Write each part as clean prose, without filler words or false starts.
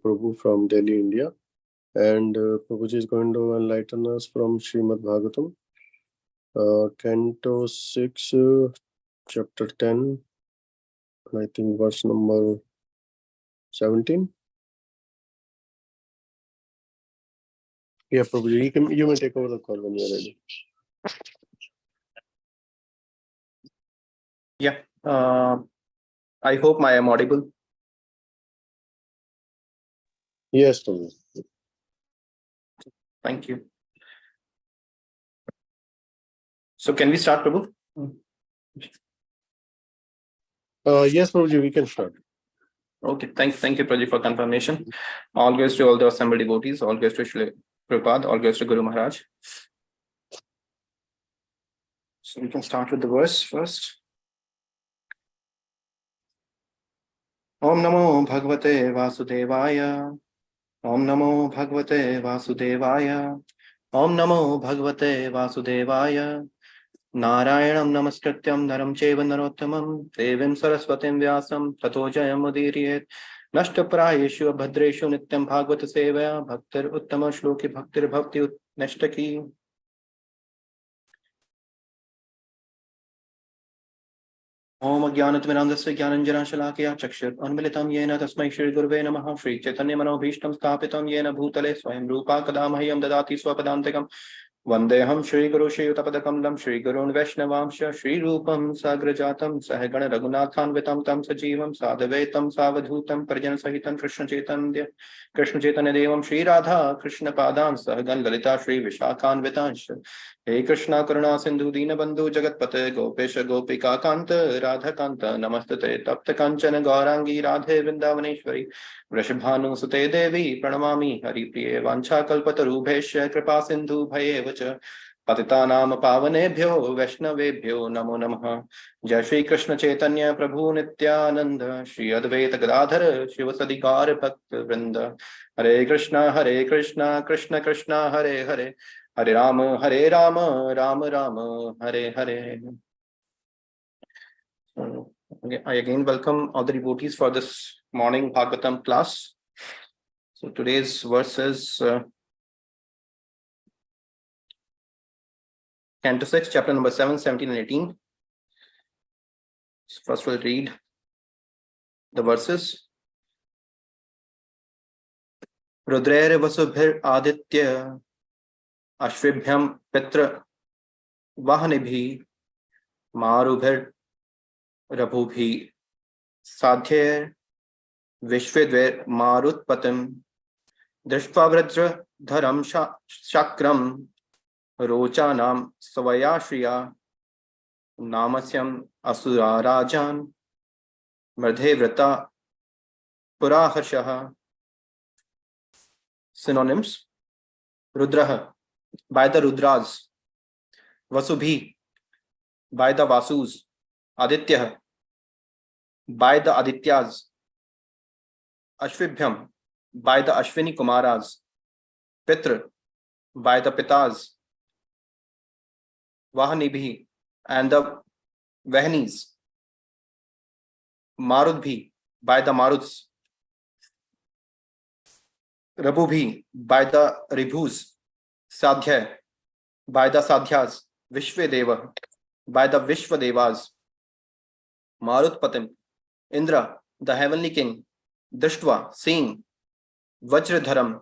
Prabhu from Delhi, India. And Prabhuji is going to enlighten us from Srimad Bhagavatam, Canto 6, Chapter 10, and I think verse number 17. Yeah, Prabhuji, you may take over the call when you're ready. Yeah, I hope I am audible. Yes, Prabhu. Thank you. So can we start, Prabhu? Yes, Prabhuji, we can start. Okay, thank you, Prabhu, for confirmation. All goes to all the assembled devotees, all goes to Shri Prabhupada, all goes to Guru Maharaj. So we can start with the verse first. Om Namo Bhagavate Vasudevaya. Om Namo Bhagavate Vasudevaya. Om Namo Bhagavate Vasudevaya. Narayanam Namaskrityam Naram Cheva Narottamam Devim Saraswatim Vyasam Tato Jayam Udiriyet Nashtaprayeshu Abhadreshu Nityam Bhagavata Sevaya Bhaktir Uttama Shloki Bhaktir Bhakti Nashtaki. Om Ajnanatmirandasya Jnananjana Shalakaya Chakshur Anmilitam Yena Tasmai Shri Gurve Namaha Shri Chaitanya Manobhishtam Sthapitam Yena Bhutale Swayam Rupa Kadamahyam Dadati Swapadantikam Vandeham Shri Guru Shri Utapadakam Shri Gurun Vaishnavamsha Shri Rupam Sagrajatam Sahagana Raghunathan Vitam Tam Sajivam Sadhavetam Savadhutam Parjan Sahitam Krishna Chaitanya Devam Shri Radha Krishna Padan Sahagan Lalita Shri Vishakhan Vitansha Hey Krishna Karuna Sindhu Dina Bandhu Jagatpate Gopesha Gopika Kanta Radha Kanta Namastate Tapta Kanchana Gaurangi Radhe Vrindavaneshwari Vrishabhanu Sute Devi Pranamami Hari Priye Vancha Kalpatarubhesha Kripa Sindhu Bhayevacha Patitanam Pavanebhyo Vaishnavebhyo Namo Namaha Jai Shri Krishna Chaitanya Prabhu Nityananda Shri Advaita Gadadhara Shiva Sadikar Bhakta Vrinda Hare Krishna Krishna Krishna Hare Hare Hare Rama Rama Rama Hare Hare. Okay, I again welcome all the devotees for this morning Bhagavatam class. So today's verses Canto 6, chapter number 7, 17 and 18. So first we'll read the verses. Rudrair vasubhir aditya ashvibhyam pitra vahanibhi marubhir rabhubhi sadhyer vishvedver marutpatim drishtva dharam shakram Rochanam Savayashriya Namasyam Asura Rajan Mardhe Vrata Puraharshaha. Synonyms: Rudraha, by the Rudras; Vasubhi, by the Vasus; Aditya, by the Adityas; Ashvibhyam, by the Ashwini Kumaras; Pitra, by the Pitas; Vahanibhi, and the Vahanis; Marudbhi, by the Maruts; Rabubhi, by the Ribhus; Sadhya, by the Sadhyas; Vishvedeva, by the Vishvadevas; Marutpatim, Indra, the heavenly king; Drishtva, seeing; Vajradharam,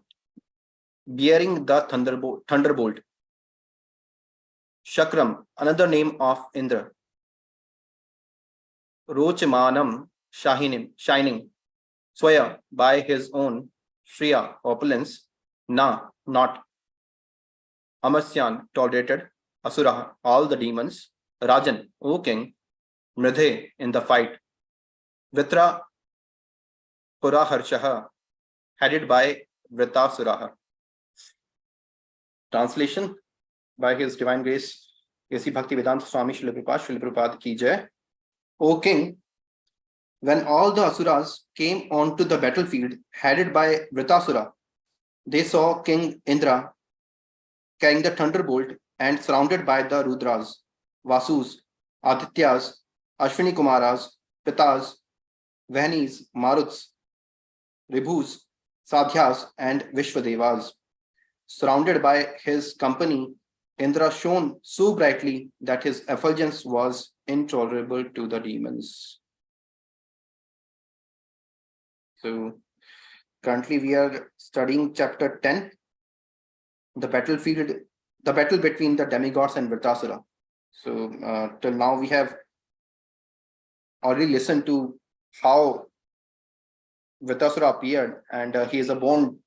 bearing the thunderbolt; Shakram, another name of Indra; Rochamanam, shining; Swaya, by his own; Shriya, opulence; Na, not; Amasyan, tolerated; Asura, all the demons; Rajan, O king; Mridhe, in the fight; Vitra Puraharshaha, headed by Vritasuraha. Translation by His Divine Grace, A.C. Bhaktivedanta Swami Srila Prabhupada ki jai. O king, when all the asuras came onto the battlefield headed by Vritasura, they saw King Indra carrying the thunderbolt and surrounded by the Rudras, Vasus, Adityas, Ashwini Kumaras, Pitas, Vahanis, Maruts, Ribhus, Sadhyas and Vishwadevas. Surrounded by his company, Indra shone so brightly that his effulgence was intolerable to the demons. So currently we are studying chapter 10, the battlefield, the battle between the demigods and Vritasura. So till now we have already listened to how Vritasura appeared, and he is a born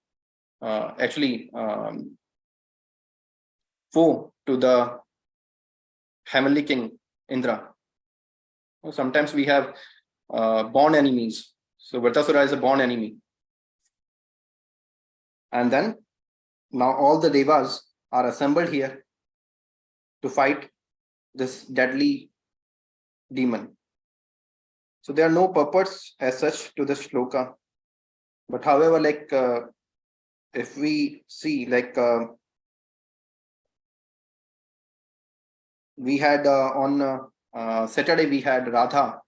foe to the heavenly king Indra. Sometimes we have born enemies. So Vritasura is a born enemy. And then now all the devas are assembled here to fight this deadly demon. So there are no purports as such to this shloka. But however, like if we see, like we had on Saturday we had Radha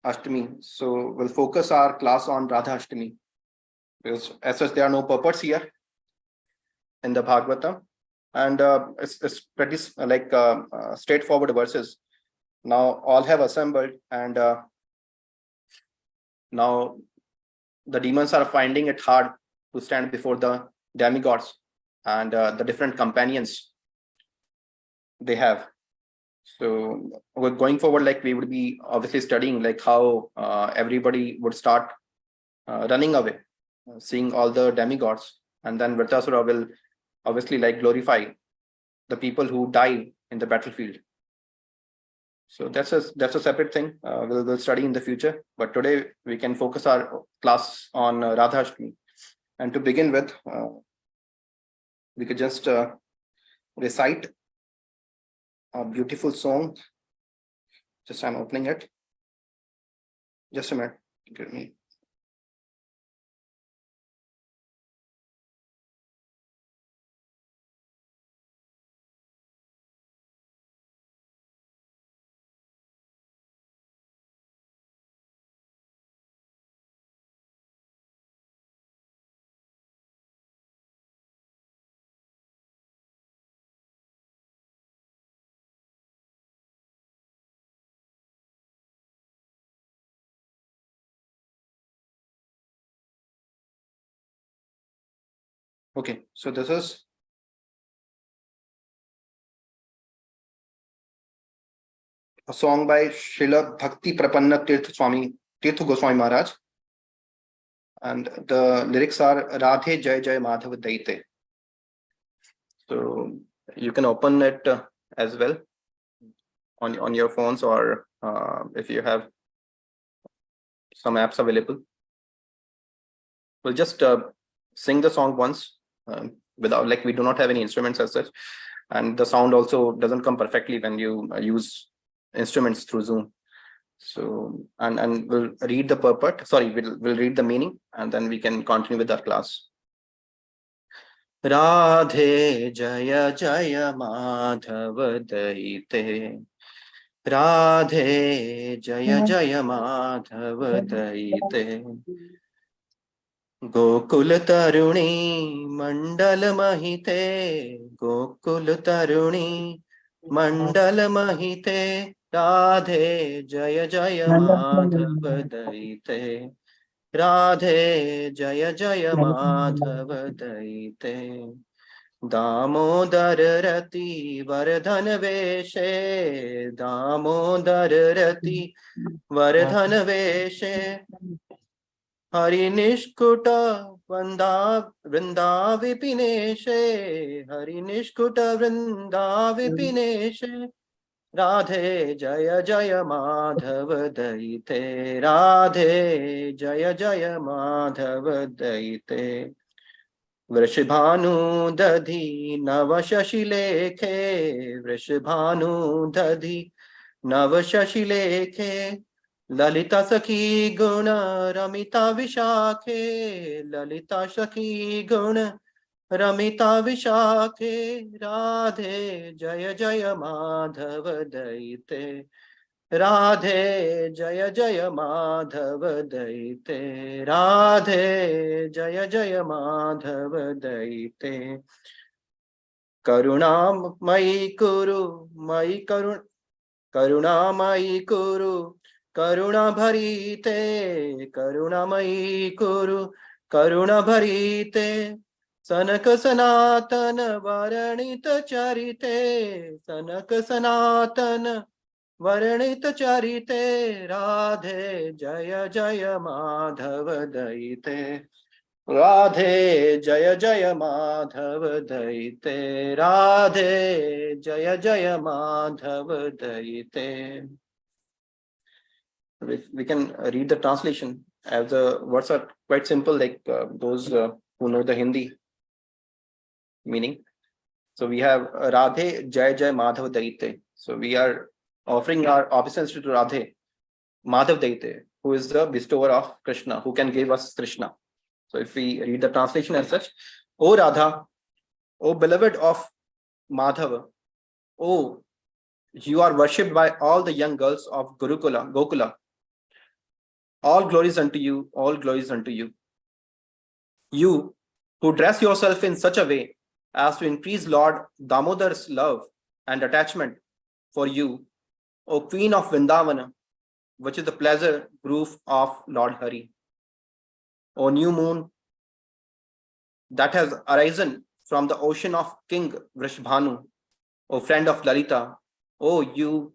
Ashtami. So we'll focus our class on Radha Ashtami, because as such there are no purports here in the Bhagvatam, and it's pretty like straightforward verses. Now all have assembled, and now the demons are finding it hard to stand before the demigods and the different companions they have. So we're going forward, like we would be obviously studying like how everybody would start running away, seeing all the demigods, and then Vritasura will obviously like glorify the people who die in the battlefield. So that's a separate thing. We'll study in the future, but today we can focus our class on Radha Ashtami. And to begin with, we could just recite a beautiful song. Just I'm opening it. Just a minute. Give me. Okay, so this is a song by Srila Bhakti Prapanna Tirtha Goswami Maharaj, and the lyrics are Radhe Jai Jai Madhav Daite. So you can open it as well on your phones, or if you have some apps available. We'll just sing the song once without, like, we do not have any instruments as such, and the sound also doesn't come perfectly when you use instruments through Zoom. So and we'll read the purport. Sorry, we'll read the meaning, and then we can continue with our class. Radhe Jaya Jaya Madhav Daite. Radhe Jaya Jaya Madhav Daite. Gokul Taruni Mandal Mahite. Gokul Taruni Mandal Mahite. Radhe Jaya Jaya Madhav Daite. Radhe Jaya Jaya Madhav Daite. Damodar Rati Vardhan Veshe. Damodar Rati Vardhan Veshe. Hari Nishkuta Vrinda Vipineshe. Hari Nishkuta Vrinda Vipineshe. Radhe Jaya Jaya Madhav Daite. Radhe Jaya Jaya Madhav Daite. Vrishbhanu Dadhi Navashashilekhe. Vrishbhanu Dadhi Navashashilekhe. Lalita Sakhi Guna Ramita Vishakhe. Lalita Sakhi Guna Ramita Vishakhe. Radhe Jaya Jaya Madhav Daite. Radhe Jaya Jaya Madhava Daite, Radhe Jaya Jaya Madhava Daite. Karunamayi Kuru, Mayi Karunamayi Kuru, Karuna Bharite, Karunamayi Kuru, Karuna Bharite. Sanaka Sanatana Varanita Charite, Sanaka Sanatana Varanita Charite, Radhe Jaya Jaya Madhava Daite. Radhe Jaya Jaya Madhava Daite, Radhe Jaya Jaya Madhava Daite. We can read the translation, as the words are quite simple, like those who know the Hindi meaning. So we have Radhe Jaya Jaya Madhava Daite. So we are offering our obeisance to Radhe, Madhav Daite, who is the bestower of Krishna, who can give us Krishna. So if we read the translation as such, O Radha, O beloved of Madhava, O you are worshipped by all the young girls of Gokula. All glories unto you, all glories unto you. You who dress yourself in such a way as to increase Lord Damodar's love and attachment for you, O Queen of Vrindavana, which is the pleasure groove of Lord Hari. O new moon that has arisen from the ocean of King Vrishbhanu, O friend of Lalita, O you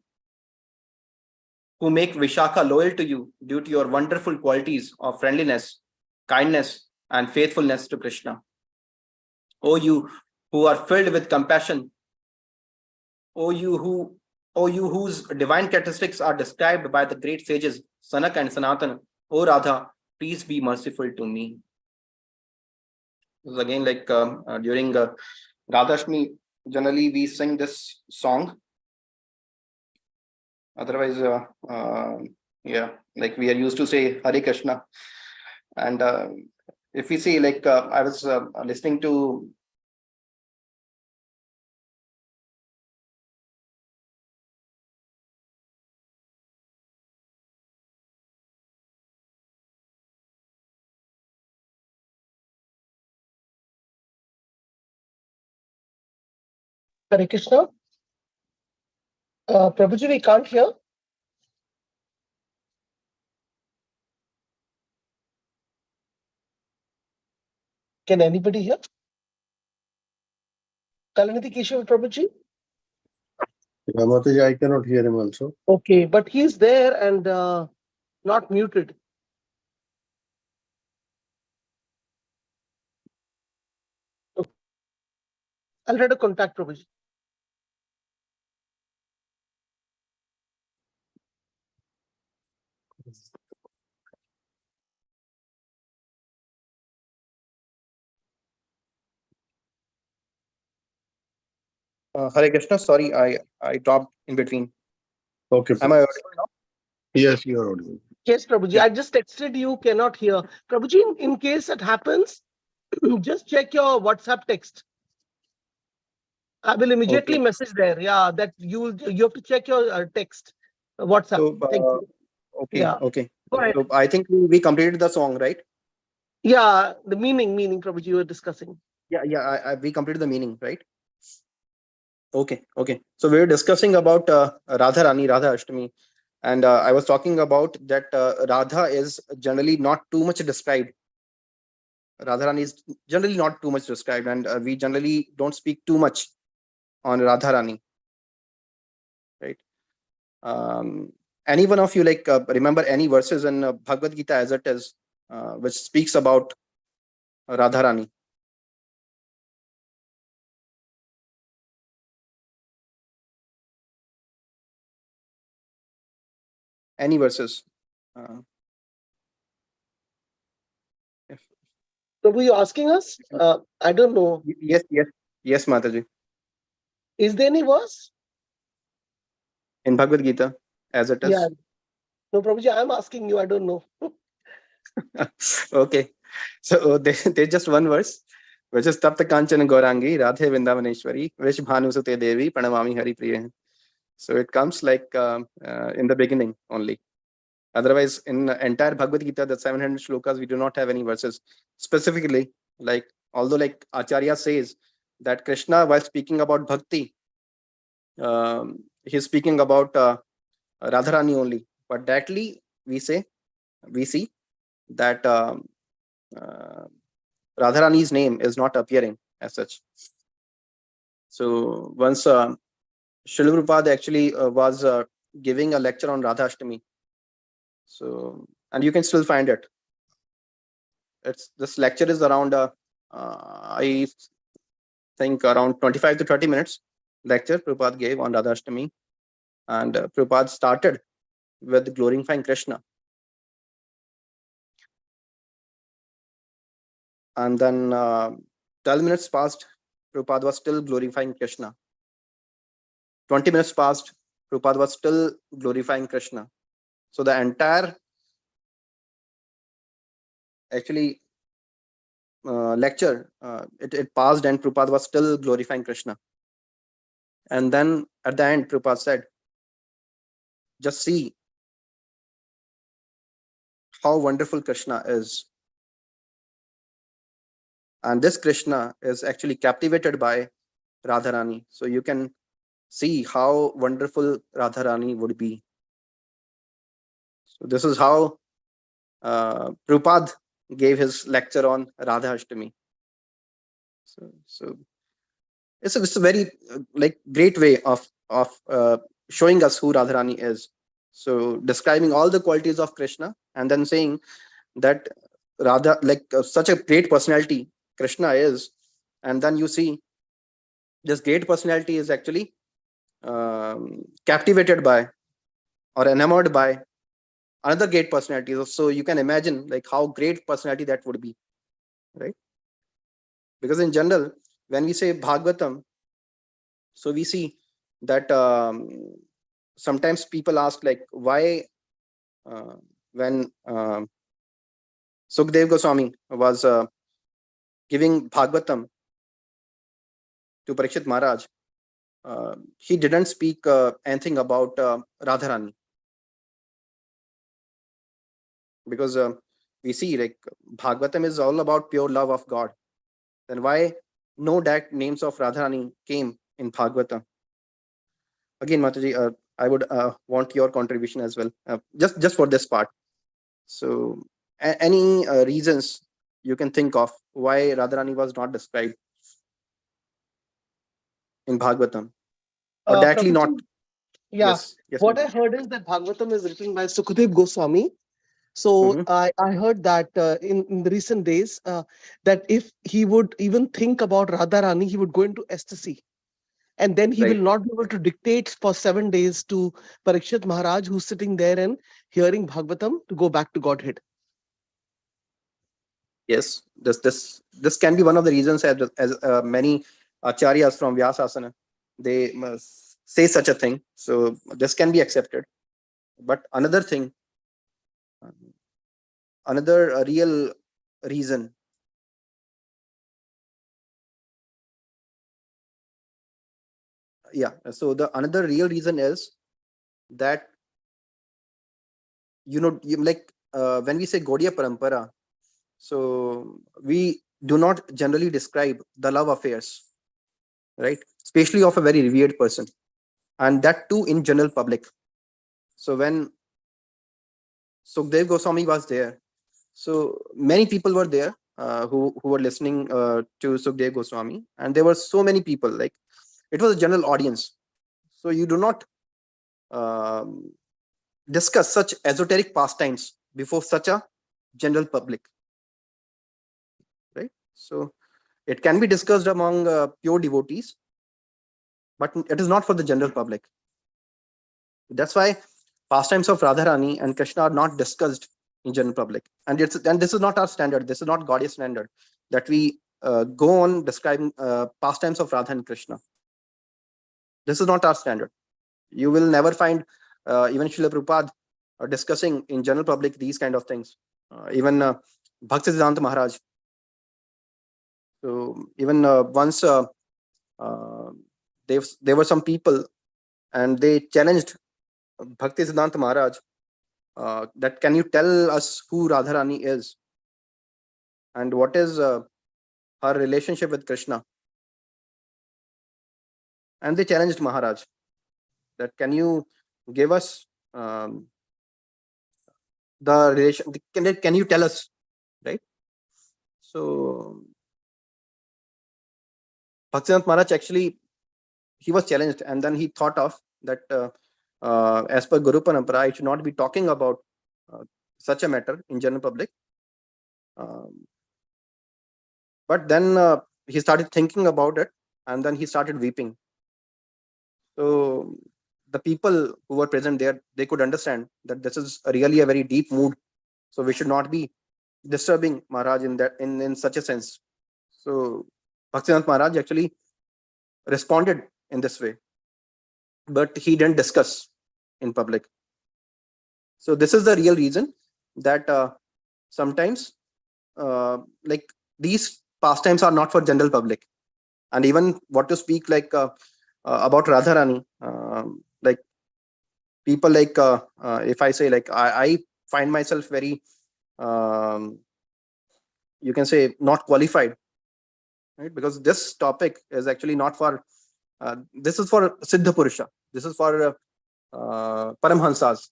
who make Vishaka loyal to you due to your wonderful qualities of friendliness, kindness, and faithfulness to Krishna. O you who are filled with compassion, O you whose divine characteristics are described by the great sages Sanak and Sanatana, O Radha, please be merciful to me. This is again like during Radhashmi, generally we sing this song. Otherwise, yeah, like we are used to say Hare Krishna. And if we see, like I was listening to Hare Krishna. Prabhuji, we can't hear. Can anybody hear? KalaNidhi Keshav, Prabhuji? Yeah, Mataji, I cannot hear him also. Okay, but he's there and not muted. Okay. I'll try to contact Prabhuji. Hare Krishna. Sorry, I dropped in between. Okay. Am I audible now? Yes, you are audible. Yes, Prabhuji. Yeah. I just texted you, cannot hear. Prabhuji, in case that happens, just check your WhatsApp text. I will immediately message there. Yeah, that you have to check your text, WhatsApp. So, Thank you. okay, Yeah. okay. Go ahead. So I think we completed the song, right? Yeah, the meaning, Prabhuji, you were discussing. Yeah. We completed the meaning, right? Okay. So we were discussing about Radha Ashtami, and I was talking about that Radha is generally not too much described. Radharani is generally not too much described, and we generally don't speak too much on Radharani, right? Any one of you like remember any verses in Bhagavad Gita as it is, which speaks about Radharani? Any verses? Prabhu, you asking us? I don't know. Yes, Mataji. Is there any verse? In Bhagavad Gita, as it is. Yeah. No, Prabhuji, I'm asking you. I don't know. Okay. So there's just one verse, which is Tapta Kanchana Gaurangi, Radhe Vrindavaneshwari, Vish Bhanu Sute Devi, Pranamami Hari Priya. So it comes like in the beginning only. Otherwise, in the entire Bhagavad Gita, the 700 shlokas, we do not have any verses specifically. Like, although like Acharya says that Krishna, while speaking about bhakti, he's speaking about Radharani only. But directly we see that Radharani's name is not appearing as such. So once Srila Prabhupada actually was giving a lecture on Radha Ashtami. So, and you can still find it. This lecture is around I think around 25 to 30 minutes lecture Prabhupada gave on Radha Ashtami, and Prabhupada started with glorifying Krishna, and then 12 minutes passed, Prabhupada was still glorifying Krishna. 20 minutes passed, Prabhupada was still glorifying Krishna. So the entire actually lecture, it passed and Prabhupada was still glorifying Krishna. And then at the end, Prabhupada said, just see how wonderful Krishna is. And this Krishna is actually captivated by Radharani. So you can see how wonderful Radharani would be. So this is how Prabhupada gave his lecture on Radha Ashtami. So it's a very like great way of showing us who Radharani is. So describing all the qualities of Krishna and then saying that Radha, like such a great personality Krishna is, and then you see this great personality is actually captivated by or enamored by another great personality. So you can imagine like how great personality that would be, right? Because in general, when we say Bhagvatam, so we see that sometimes people ask like why when Sukdev Goswami was giving Bhagvatam to Parikshit Maharaj, he didn't speak anything about Radharani, because we see like Bhagvatam is all about pure love of God. Then why no direct names of Radharani came in Bhagavatam? Again, Mataji, I would want your contribution as well, just for this part. So, any reasons you can think of why Radharani was not described in Bhagavatam, or directly not? Prabhuji, yeah. Yes. What I Mataji. heard is that Bhagavatam is written by Sukadev Goswami. So Mhm. I heard that in the recent days that if he would even think about Radharani, he would go into ecstasy. And then he will Right. not be able to dictate for 7 days to Parikshit Maharaj, who's sitting there and hearing Bhagavatam, to go back to Godhead. Yes, this can be one of the reasons, as many acharyas from Vyasasana, they say such a thing. So this can be accepted. But another thing, another real reason, yeah. So the another real reason is that you like when we say Gaudiya Parampara, so we do not generally describe the love affairs, right? Especially of a very revered person, and that too in general public. So when Sukdev Goswami was there, so many people were there who were listening to Sukdev Goswami, and there were so many people. Like it was a general audience. So you do not um, discuss such esoteric pastimes before such a general public, right? So it can be discussed among pure devotees, but it is not for the general public. That's why pastimes of Radharani and Krishna are not discussed in general public, and this is not our standard. This is not Gaudiya standard that we go on describing pastimes of Radha and Krishna. This is not our standard. You will never find even Srila Prabhupada discussing in general public these kind of things. Even Bhaktisiddhanta Maharaj. So even once there were some people and they challenged Bhakti Siddhanta Maharaj that can you tell us who Radharani is and what is her relationship with Krishna? And they challenged Maharaj that can you give us the relation? Can you tell us, right? So Bhaktivinoda Maharaj actually he was challenged, and then he thought of that as per Guru Parampara, I should not be talking about such a matter in general public. But then he started thinking about it, and then he started weeping. So the people who were present there, they could understand that this is really a very deep mood. So we should not be disturbing Maharaj in that in such a sense. So Bhaktivinoda Maharaj actually responded in this way, but he didn't discuss in public. So this is the real reason that sometimes like these pastimes are not for general public, and even what to speak like about Radharani, like people like if I say like I find myself very you can say not qualified, right? Because this topic is actually not for this is for Siddha Purusha, this is for Paramhansas,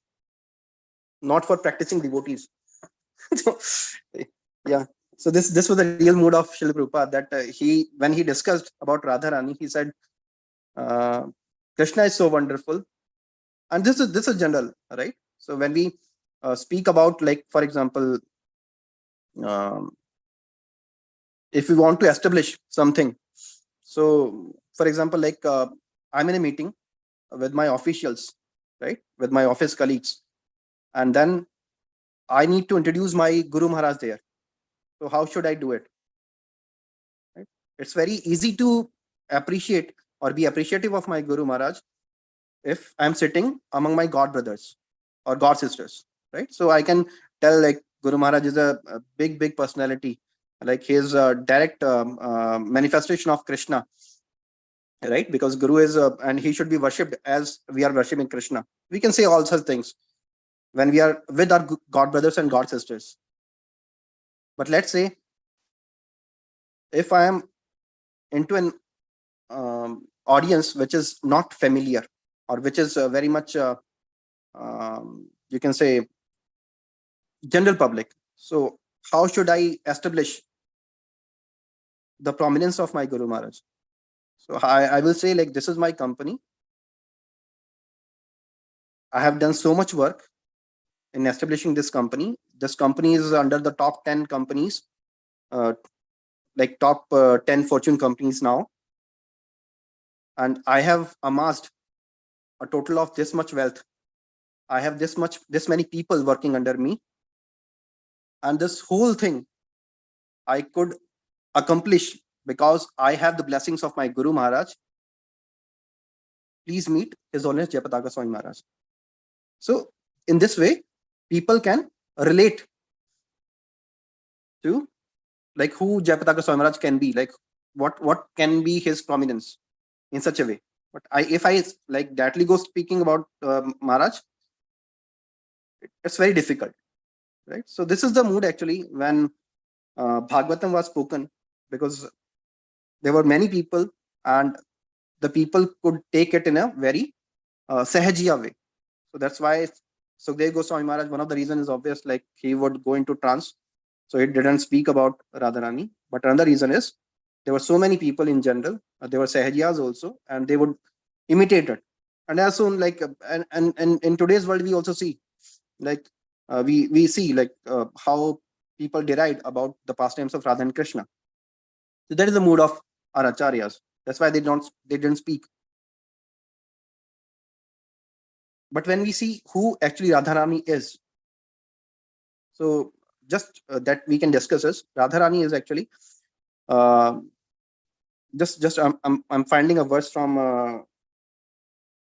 not for practicing devotees. So, yeah. So this was the real mood of Srila Prabhupada, that he when he discussed about Radharani, he said uh, Krishna is so wonderful, and this is general, right? So when we speak about, like for example, um, if we want to establish something, so for example, like I'm in a meeting with my officials, right, with my office colleagues, and then I need to introduce my Guru Maharaj there. So how should I do it? Right? It's very easy to appreciate or be appreciative of my Guru Maharaj if I'm sitting among my God brothers or God sisters, right? So I can tell like Guru Maharaj is a big personality, like his direct manifestation of Krishna, right? Because Guru is and he should be worshipped as we are worshipping Krishna. We can say all such things when we are with our God brothers and God sisters. But let's say if I am into an audience which is not familiar, or which is very much you can say general public, so how should I establish the prominence of my Guru Maharaj? So I will say like this is my company. I have done so much work in establishing this company. This company is under the top 10 companies, uh, like top 10 Fortune companies now, and I have amassed a total of this much wealth. I have this many people working under me, and this whole thing I could accomplish because I have the blessings of my Guru Maharaj. Please meet His Holiness Jayapataka Swami Maharaj. So in this way, people can relate to like who Jayapataka Swami Maharaj can be, like what can be his prominence in such a way. But if I like directly go speaking about Maharaj, it's very difficult, right? So this is the mood actually when Bhagvatam was spoken, because there were many people, and the people could take it in a very sahajiya way. So that's why Sukdev Goswami Maharaj, one of the reasons is obvious, like he would go into trance. So he didn't speak about Radharani. But another reason is there were so many people in general. There were Sahajiyas also, and they would imitate it. And as soon like and in today's world we also see like we see like how people deride about the pastimes of Radha and Krishna. So that is the mood of our acharyas. That's why they didn't speak. But when we see who actually Radharani is, so just that we can discuss is Radharani is actually uh, just I'm finding a verse from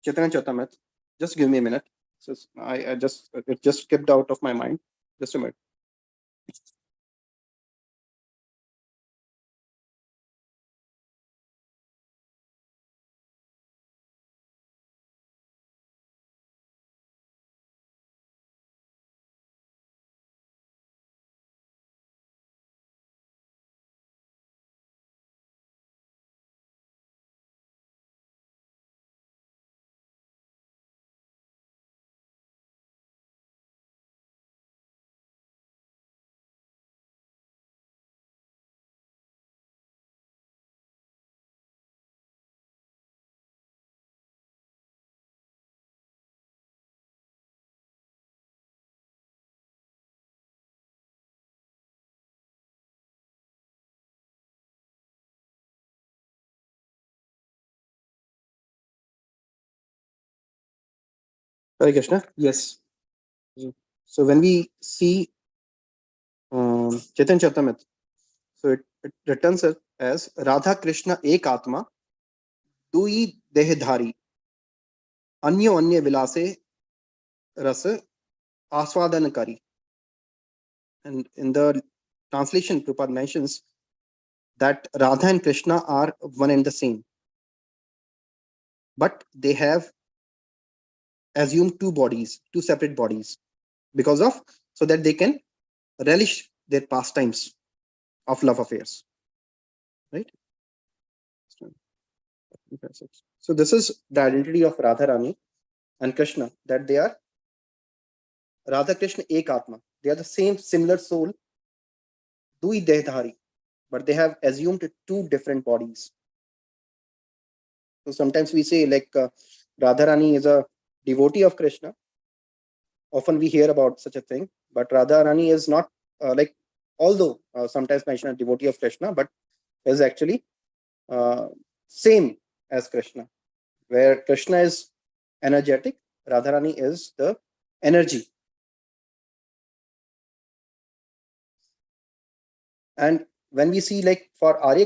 Chaitanya Charitamrita. Just give me a minute. So I just it just skipped out of my mind. Just a minute. Hare Krishna. Yes. So when we see Chaitanya Charitamrita, so it returns it as Radha Krishna Ek Atma, Dui Dehadhari, Anyo Anya Vilase Rasa Aswadanakari. And in the translation, Prabhupada mentions that Radha and Krishna are one and the same, but they have assumed two bodies, two separate bodies, because of so that they can relish their pastimes of love affairs, right? So this is the identity of Radharani and Krishna, that they are Radha Krishna Ek Atma. They are the same similar soul, Dui Dehdhari, but they have assumed two different bodies. So sometimes we say like Radharani is a devotee of Krishna. Often we hear about such a thing, but Radharani is not although sometimes mentioned a devotee of Krishna, but is actually same as Krishna, where Krishna is energetic, Radharani is the energy. And when we see like for our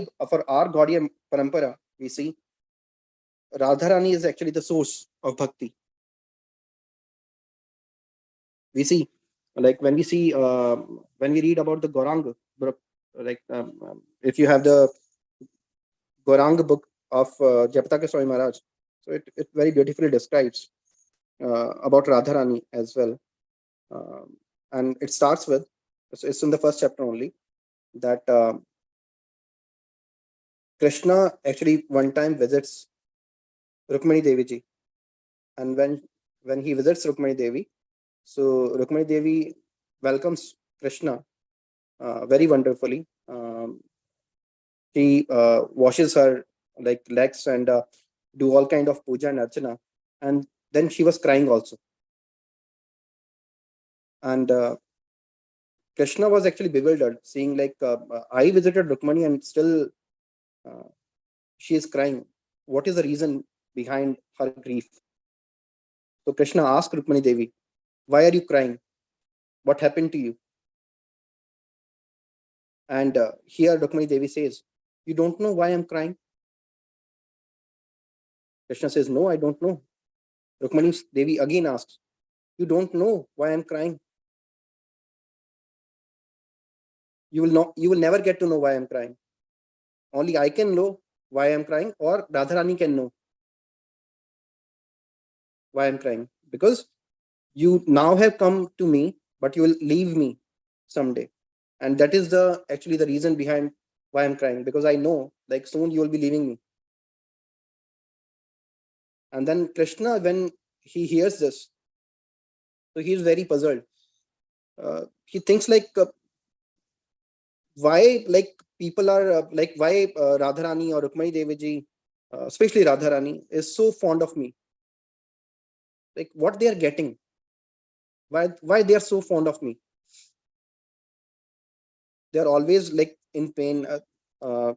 Gaudiya Parampara, we see Radharani is actually the source of bhakti. We see like when we see when we read about the Gauranga, like if you have the Gauranga book of Japataka Swami Maharaj, so it very beautifully describes about Radharani as well. And it starts with, it's in the first chapter only, that Krishna actually one time visits Rukmani Devi ji, and when he visits Rukmani Devi, so Rukmani Devi welcomes Krishna very wonderfully. She washes her like legs and do all kind of puja and archana, and then she was crying also. And Krishna was actually bewildered, seeing like I visited Rukmani and still she is crying. What is the reason behind her grief? So Krishna asked Rukmani Devi, "Why are you crying? What happened to you?" And here Rukmani Devi says, "You don't know why I'm crying?" Krishna says, "No, I don't know." Rukmani Devi again asks, "You don't know why I'm crying? You will never get to know why I'm crying. Only I can know why I'm crying, or Radharani can know why I'm crying. Because you now have come to me, but you will leave me someday. And that is actually the reason behind why I'm crying, because I know like soon you will be leaving me." And then Krishna, when he hears this, so he is very puzzled. He thinks like why like people are like why Radharani or Rukmani Devi ji, especially Radharani, is so fond of me. Like what they are getting, why they are so fond of me. They are always like in pain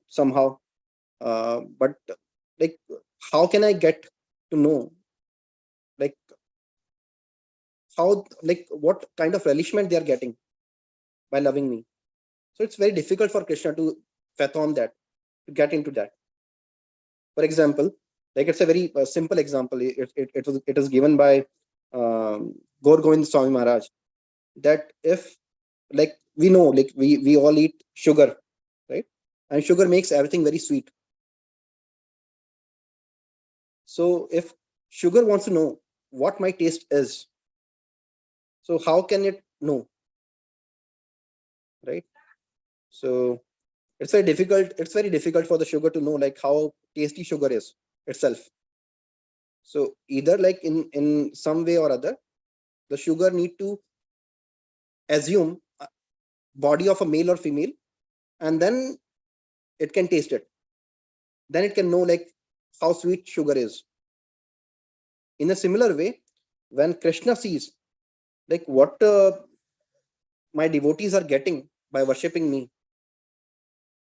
somehow, but like how can I get to know like how like what kind of relishment they are getting by loving me. So it's very difficult for Krishna to fathom that, to get into that. For example, like it's a very simple example. It is given by Gaur Govind Swami Maharaj, that if like we know like we all eat sugar, right? And sugar makes everything very sweet. So if sugar wants to know what my taste is, so how can it know, right? So it's very difficult for the sugar to know like how tasty sugar is itself. So either like in some way or other, the sugar need to assume a body of a male or female, and then it can taste it. Then it can know like how sweet sugar is. In a similar way, when Krishna sees like what my devotees are getting by worshipping me,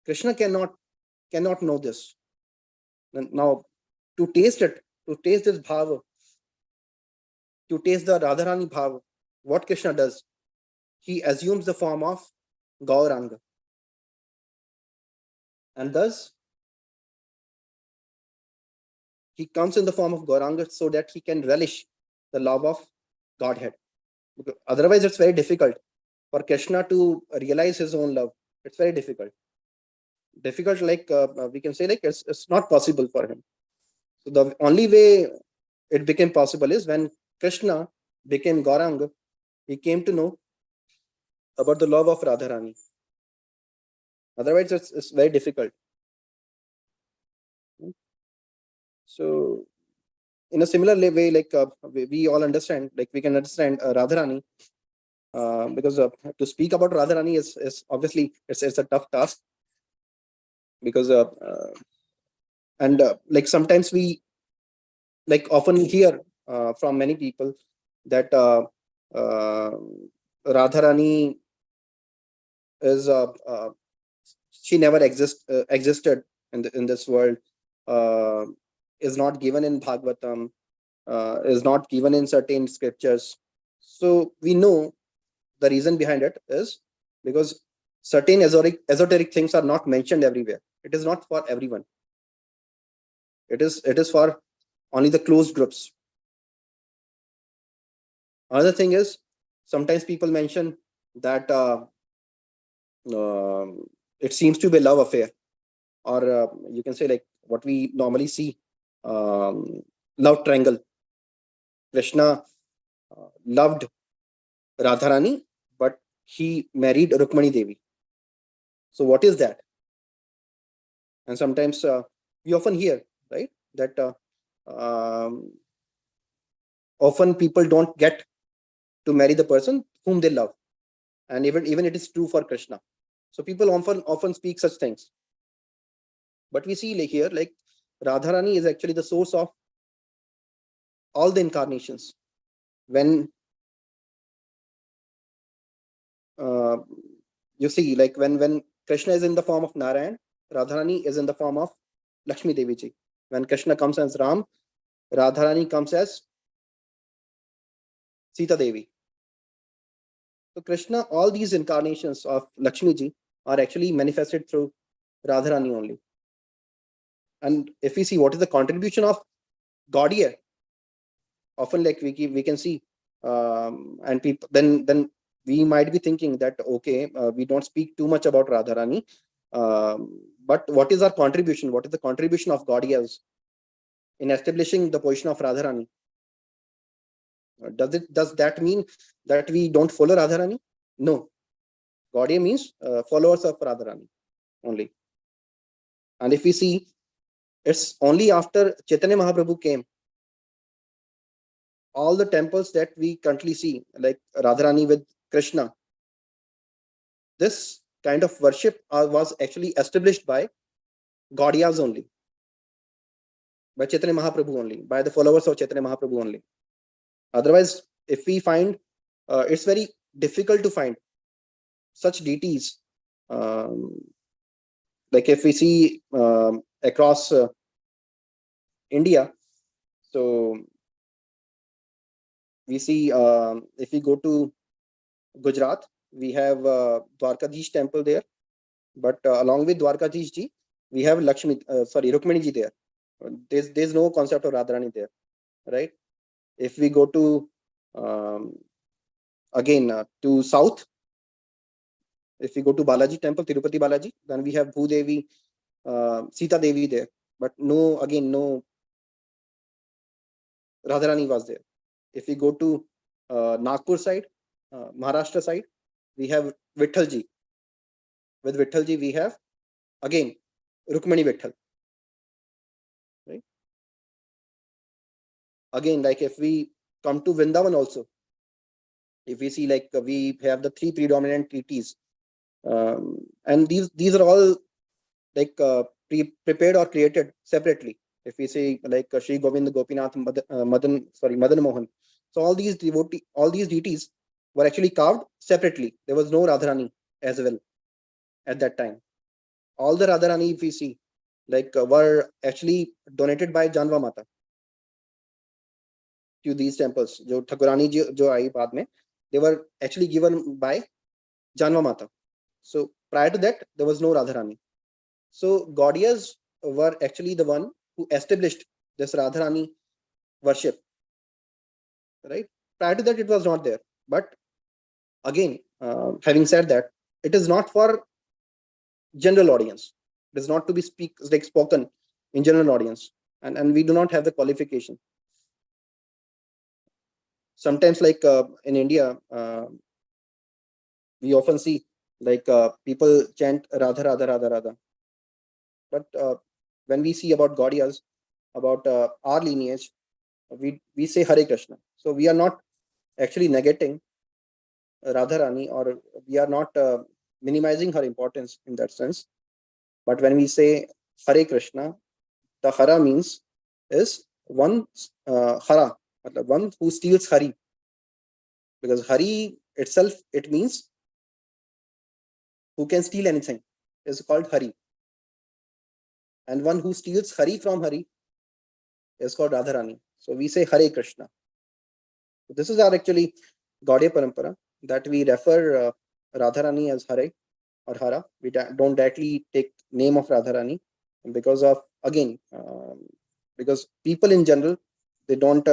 Krishna cannot know this. And now to taste it, to taste this bhava, to taste the Radharani Bhav, what Krishna does? He assumes the form of Gauranga. And thus, he comes in the form of Gauranga so that he can relish the love of Godhead. Because otherwise, it's very difficult for Krishna to realize his own love. It's very difficult. Like we can say, like it's not possible for him. So the only way it became possible is when Krishna became Gauranga, he came to know about the love of Radharani. Otherwise, it's very difficult. So, in a similar way, like we all understand, like we can understand Radharani, because to speak about Radharani is obviously it's a tough task, because like sometimes we like often hear from many people that Radharani is she never existed in this world, is not given in Bhagvatam, is not given in certain scriptures. So we know the reason behind it is because certain esoteric things are not mentioned everywhere. It is not for everyone. It is for only the closed groups. Another thing is sometimes people mention that it seems to be a love affair, or you can say like what we normally see, love triangle. Krishna loved Radharani, but he married Rukmani Devi. So what is that? And sometimes we often hear, right, that often people don't get to marry the person whom they love, and even it is true for Krishna. So people often speak such things, but we see like here, like Radharani is actually the source of all the incarnations. When you see, like when Krishna is in the form of Narayan, Radharani is in the form of Lakshmi Devi ji. When Krishna comes as Ram, Radharani comes as Sita Devi. So Krishna, all these incarnations of Lakshmi ji are actually manifested through Radharani only. And if we see what is the contribution of God here, often like we can see, and people then we might be thinking that okay, we don't speak too much about Radharani, but what is our contribution? What is the contribution of God here in establishing the position of Radharani? Does that mean that we don't follow Radharani? No. Gaudiya means followers of Radharani only. And if we see, it's only after Chaitanya Mahaprabhu came, all the temples that we currently see, like Radharani with Krishna, this kind of worship was actually established by Gaudiyas only, by Chaitanya Mahaprabhu only, by the followers of Chaitanya Mahaprabhu only. Otherwise, if we find, it's very difficult to find such deities. Like if we see across India, so we see if we go to Gujarat, we have Dwarkadish temple there, but along with Dwarkadish ji, we have Rukmani ji there. There's no concept of Radharani there, right? If we go to again to south, if we go to Balaji temple, Tirupati Balaji, then we have Bhudevi, Sita Devi there, but no Radharani was there. If we go to Nagpur side, Maharashtra side, we have Vithalji. With Vithalji, we have again Rukmani Vitthal. Right? Again, like if we come to Vrindavan also, if we see like we have the three predominant deities, and these are all like prepared or created separately. If we say like Sri Govind, Gopinath, Madan Mohan, so all these deities were actually carved separately. There was no Radharani as well at that time. All the Radharani, if we see, like were actually donated by Janva Mata. to these temples. जो ठाकुरानी जो आई बाद में, they were actually given by Janma Mata. So prior to that, there was no Radharani. So Gaudiyas were actually the one who established this Radharani worship. Right? Prior to that, it was not there. But again, having said that, it is not for general audience. It is not to be spoken in general audience, and we do not have the qualification. Sometimes, like in India, we often see like people chant Radha Radha Radha Radha. But when we see about Gaudiyas, about our lineage, we say Hare Krishna. So we are not actually negating Radharani, or we are not minimizing her importance in that sense. But when we say Hare Krishna, the Hara means is one Hara, one who steals Hari. Because Hari itself, it means who can steal anything, is called Hari. And one who steals Hari from Hari is called Radharani. So we say Hare Krishna. So this is our actually Gaudiya Parampara, that we refer Radharani as Hare or Hara. We don't directly take name of Radharani because of, again, because people in general, they don't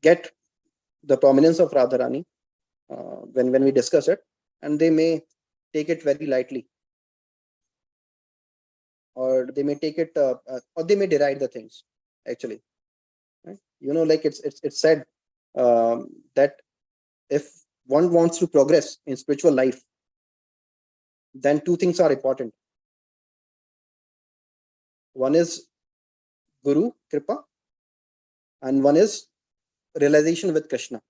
get the prominence of Radharani when we discuss it, and they may take it very lightly, or they may take it, or they may deride the things actually. Right? Like it's said that if one wants to progress in spiritual life, then two things are important. One is Guru Kripa, and one is realization with Krishna.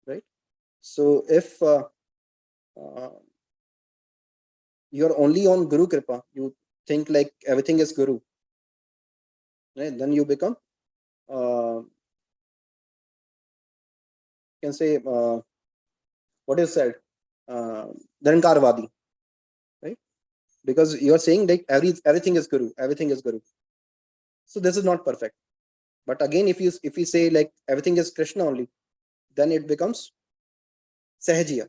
Right? So if you're only on Guru Kripa, you think like everything is Guru, right? Then you become, you can say, what is said, Dharankarvadi, right? Because you are saying like everything is Guru, everything is Guru. So this is not perfect. But again, if you say like everything is Krishna only, then it becomes Sahajiya.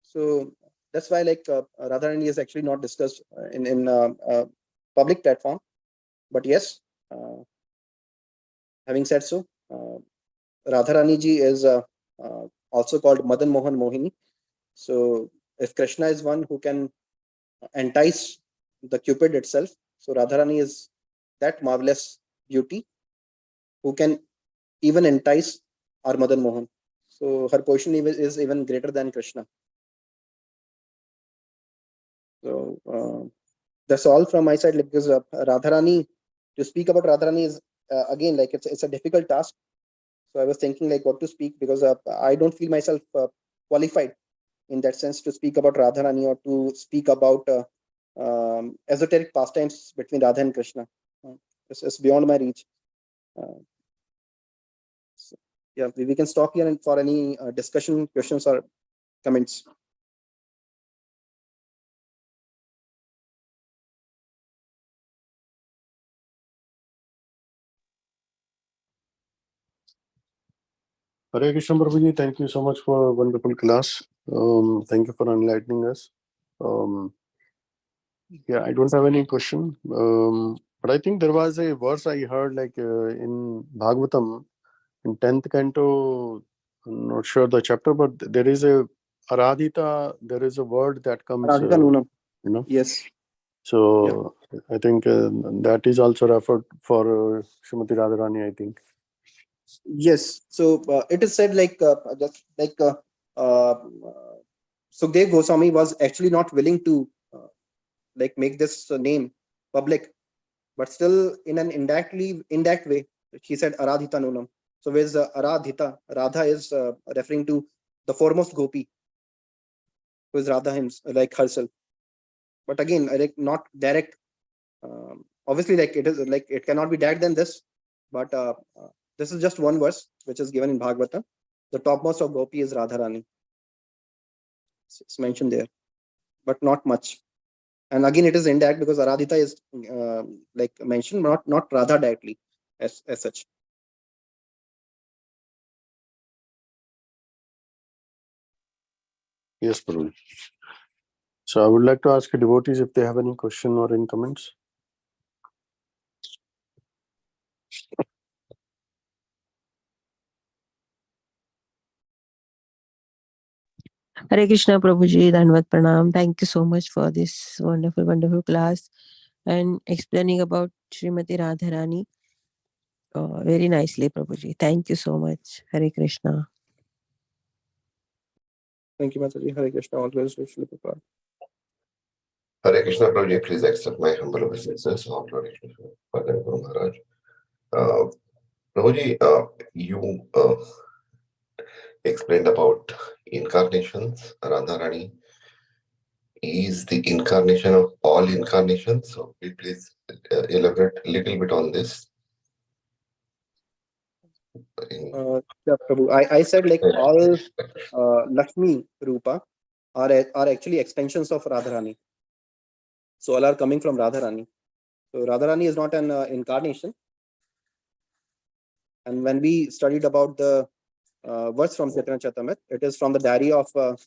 So that's why like Radharani is actually not discussed in public platform. But yes, having said so, Radharani ji is also called Madan Mohan Mohini. So if Krishna is one who can entice the Cupid itself, so Radharani is that marvelous beauty who can even entice our Madan Mohan. So her position is even greater than Krishna. So that's all from my side, because Radharani, to speak about Radharani is again like it's a difficult task. So I was thinking like what to speak, because I don't feel myself qualified in that sense to speak about Radharani, or to speak about esoteric pastimes between Radha and Krishna. It's beyond my reach. So, yeah, we can stop here and for any discussion, questions, or comments. Hare Krishna Prabhuji, thank you so much for a wonderful class. Thank you for enlightening us. Yeah, I don't have any question. But I think there was a verse I heard like in Bhagvatam, in 10th canto, I'm not sure the chapter, but there is a Aradhita, there is a word that comes, Radhika Nunam. Yes. So yeah. I think that is also referred for Srimati Radharani, I think. Yes. So it is said like just like Sukhdev Goswami was actually not willing to like make this name public, but still in an indirect way, he said Aradhita Nunam. So where's Aradhita? Radha is referring to the foremost gopi, who is Radha himself, like herself. But again, like not direct. Obviously, like it is like it cannot be direct than this. But this is just one verse which is given in Bhagavatam. The topmost of gopi is Radharani. It's mentioned there, but not much. And again, it is indirect because Aradhita is like mentioned, not Radha directly as such. Yes, Prabhu. So I would like to ask devotees if they have any question or any comments. Hare Krishna Prabhuji, Dhanvat Pranam. Thank you so much for this wonderful, wonderful class and explaining about Srimati Radharani very nicely, Prabhuji. Thank you so much. Hare Krishna. Thank you, Mataji. Hare Krishna. Always Shri Prabhupada. Hare Krishna, Prabhuji, please accept my humble obeisances. All glory to Father Guru Maharaj. Prabhuji, you explained about incarnations. Radharani is the incarnation of all incarnations. So please elaborate a little bit on this. Yeah, Prabhu. I said like all Lakshmi Rupa are actually extensions of Radharani. So all are coming from Radharani. So Radharani is not an incarnation. And when we studied about the verse from Chaitanya Charitamrita, it is from the diary of one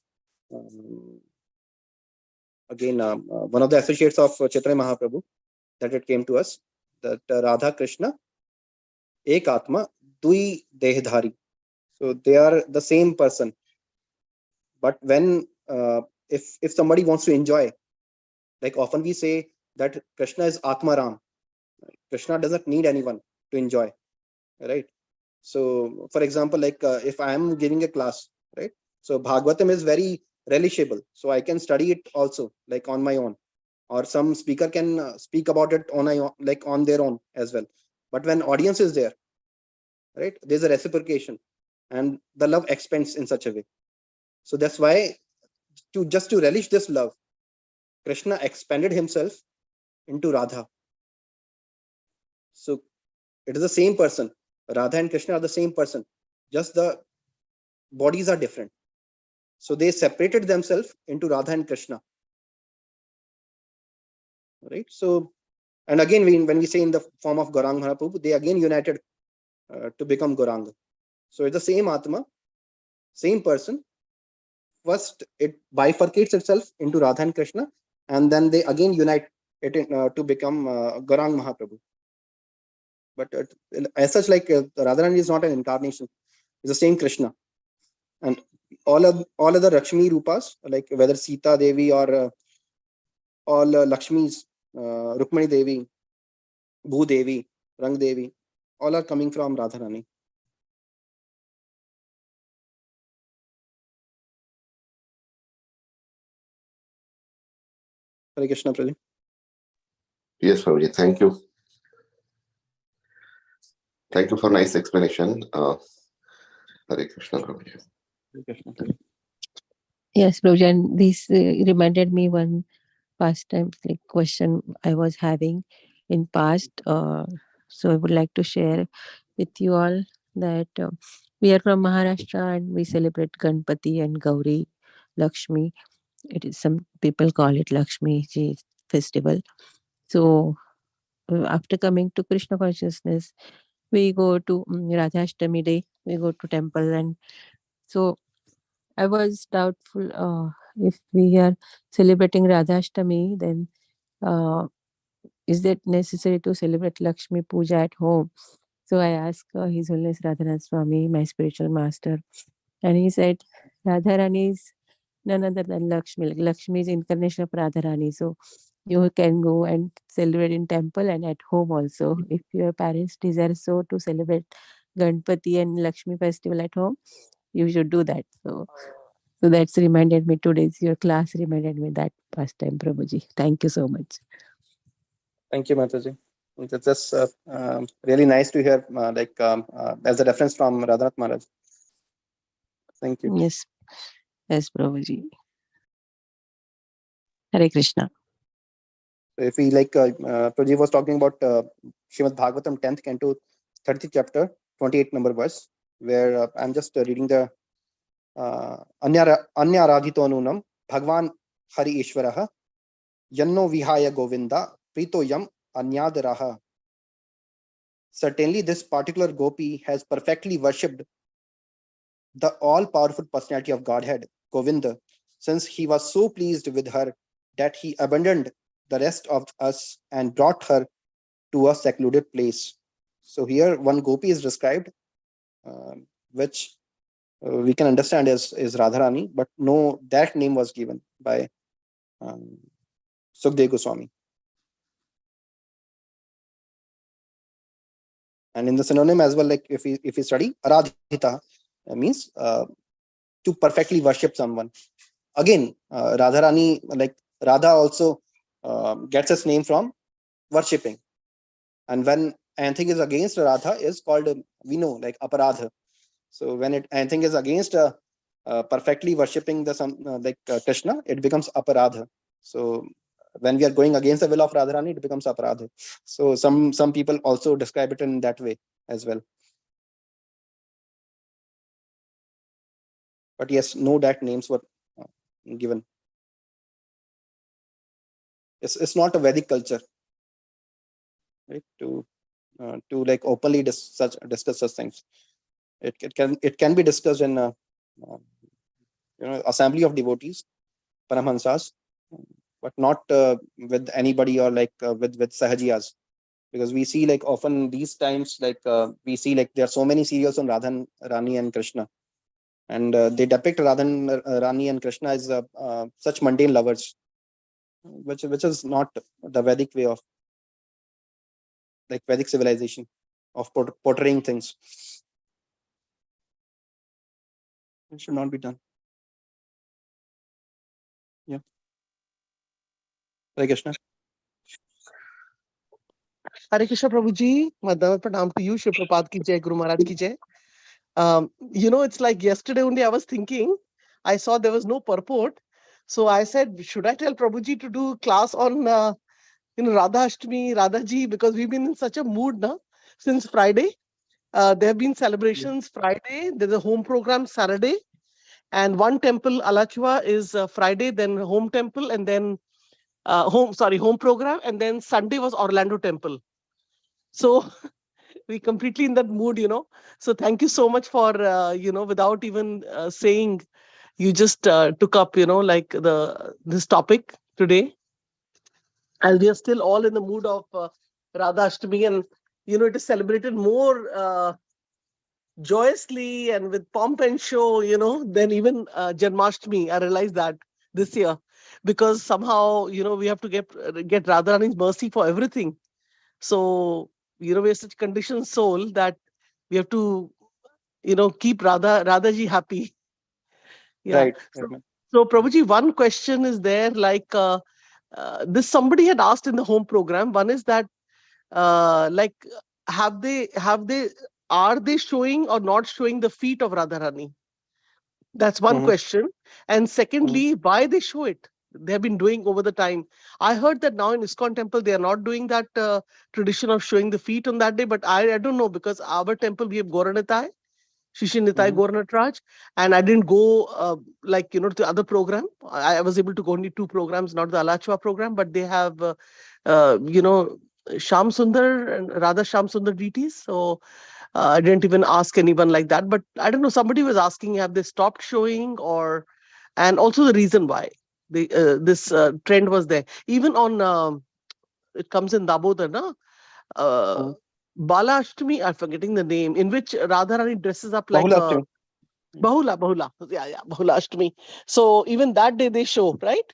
of the associates of Chaitanya Mahaprabhu, that it came to us that Radha Krishna Ek Atma Dui Dehdhari. So they are the same person. But when if somebody wants to enjoy, like often we say that Krishna is Atmaram. Krishna doesn't need anyone to enjoy, right? So for example, like if I am giving a class, right? So Bhagvatam is very relishable. So I can study it also like on my own, or some speaker can speak about it on their own as well. But when audience is there, right, there's a reciprocation and the love expands in such a way. So that's why just to relish this love, Krishna expanded himself into Radha. So it is the same person. Radha and Krishna are the same person, just the bodies are different. So they separated themselves into Radha and Krishna, right? So, and again, when we say in the form of Gauranga Mahaprabhu, they again united to become Gauranga. So it's the same Atma, same person. First, it bifurcates itself into Radha and Krishna, and then they again unite it to become Gauranga Mahaprabhu. But as such, like Radharani is not an incarnation; it's the same Krishna. And all other Lakshmi Rupas, like whether Sita Devi or all Lakshmis, Rukmani Devi, Bhu Devi, Rang Devi, all are coming from Radharani. Hare Krishna, Prabhu. Yes, Prabhuji, thank you. Thank you for nice explanation. Hare Krishna, Prabhuji. Hare Krishna, Prabhu. Yes, Prabhuji. And this reminded me one pastime like question I was having in past. So I would like to share with you all that we are from Maharashtra and we celebrate Ganpati and Gauri Lakshmi. It is, some people call it Lakshmi Ji festival. So after coming to Krishna consciousness, we go to Radhashtami day. We go to temple, and so I was doubtful if we are celebrating Radhashtami, then is it necessary to celebrate Lakshmi Puja at home? So I asked His Holiness Radhanath Swami, my spiritual master, and he said Radharani is none other than Lakshmi. Like Lakshmi is incarnation of Radharani. So you can go and celebrate in temple and at home also. If your parents desire so to celebrate Ganpati and Lakshmi festival at home, you should do that. So that's reminded me today's your class reminded me that pastime, Prabhuji. Thank you so much. Thank you, Mataji. That's just really nice to hear, as a reference from Radhanath Maharaj. Thank you. Yes, Prabhuji. Hare Krishna. So if we Prabhuji was talking about Srimad Bhagvatam 10th canto 30th chapter 28 number verse, where I'm just reading the Anya Radhito Anunam Bhagwan Hari Ishvaraha Yanno vihaya Govinda pritoyam anyadaraha. Certainly, this particular gopi has perfectly worshipped the all-powerful personality of Godhead, Govinda, since he was so pleased with her that he abandoned the rest of us and brought her to a secluded place. So here one gopi is described, which we can understand as Radharani, but no, that name was given by Sukdev Goswami. And in the synonym as well, like if we study Aradhita, means to perfectly worship someone. Again, Radharani, like Radha also gets its name from worshipping. And when anything is against Radha is called, we know, like aparadha. So when anything is against perfectly worshipping the Krishna, it becomes aparadha. So when we are going against the will of Radharani, it becomes aparadha. So some people also describe it in that way as well. But yes, no direct names were given. It's not a Vedic culture, right? To like openly discuss such things. It can be discussed in assembly of devotees, Paramahansas, but not with anybody or like with Sahajiyas, because we see like often these times like we see like there are so many serials on Radhan, Rani and Krishna, and they depict Radhan, Rani and Krishna as such mundane lovers, which is not the Vedic way of like Vedic civilization of portraying things. It should not be done. Yeah. Hare Krishna. Hare Krishna, Prabhuji. Madhav Pranam to you. Shri Prabhupada ki jai, Guru Maharaj ki jai. It's like yesterday only I was thinking, I saw there was no purport. So I said, should I tell Prabhuji to do class on, Radha Ashtami, Radha Ji, because we've been in such a mood now since Friday. There have been celebrations Friday. There's a home program Saturday. And one temple, Alachua, is Friday, then home temple, and then home program. And then Sunday was Orlando temple. So we completely in that mood. So thank you so much for, without even saying, you just took up, like this topic today. And we are still all in the mood of Radha Ashtami, and, it is celebrated more joyously and with pomp and show, than even Janmashtami. I realized that this year, because somehow, we have to get Radharani's mercy for everything. So, we're such conditioned soul that we have to, keep Radhaji happy. Yeah. Right. So Prabhuji, one question is there, like this somebody had asked in the home program. One is that, like, are they showing or not showing the feet of Radharani? That's one question. And secondly, why they show it? They have been doing over the time. I heard that now in ISKCON temple, they are not doing that tradition of showing the feet on that day, but I don't know, because our temple, we have Gauranitai, Shishi Nitai Gauranatraj, and I didn't go to the other program. I was able to go only 2 programs, not the Alachua program, but they have, Sham Sundar and Radha Sham Sundar deities. So I didn't even ask anyone like that, but I don't know, somebody was asking, have they stopped showing, and also the reason why this trend was there. Even on, it comes in Dabodar, na? Bala Ashtami, I'm forgetting the name, in which Radharani dresses up like Bahula Bahula. Yeah, Bahula Ashtami. So even that day they show, right?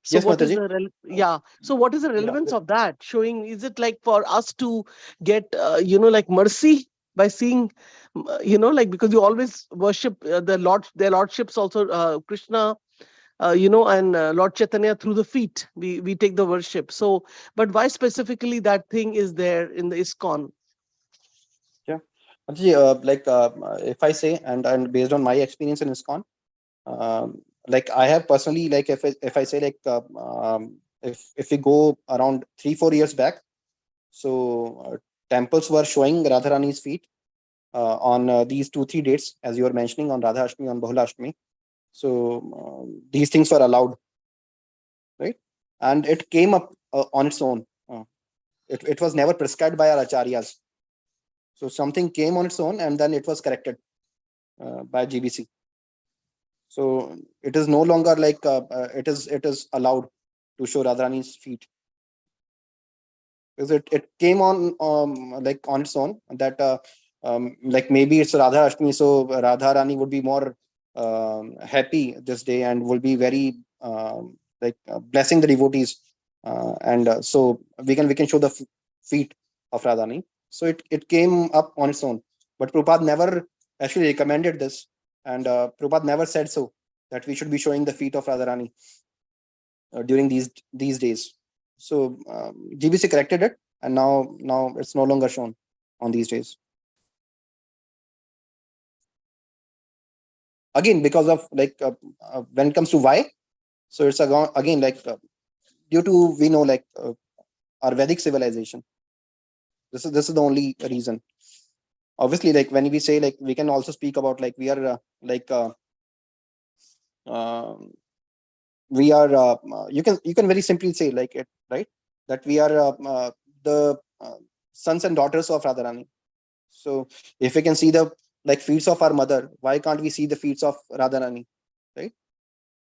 So Yes, what is Mataji. the So what is the relevance of that showing? Is it like for us to get like mercy by seeing, because you always worship the Lord, their lordships also, Krishna, and Lord Chaitanya through the feet. We take the worship. So, but why specifically that thing is there in the ISKCON? Yeah, Mataji, if I say, and based on my experience in ISKCON, like I have personally, like if I say like if we go around 3-4 years back, so temples were showing Radharani's feet on these 2-3 dates as you were mentioning, on Radha Ashtami, on Bahula Ashtami. So these things were allowed. right? And it came up on its own. It was never prescribed by our acharyas. So something came on its own, and then it was corrected by GBC. So it is no longer like it is allowed to show Radharani's feet, because it came on like on its own, that like maybe it's Radha Ashtami, so Radharani would be more happy this day and will be very like blessing the devotees, and so we can show the feet of Radharani. So it came up on its own, but Prabhupada never actually recommended this, and Prabhupada never said so, that we should be showing the feet of Radharani during these days. So GBC corrected it, and now it's no longer shown on these days. Again, because of like when it comes to why, so it's again like due to, we know, like our Vedic civilization. This is the only reason. Obviously, like when we say, like we can also speak about, like we are you can very simply say like it, right, that we are the sons and daughters of Radharani. So if we can see the like feet of our mother, why can't we see the feet of Radharani, right?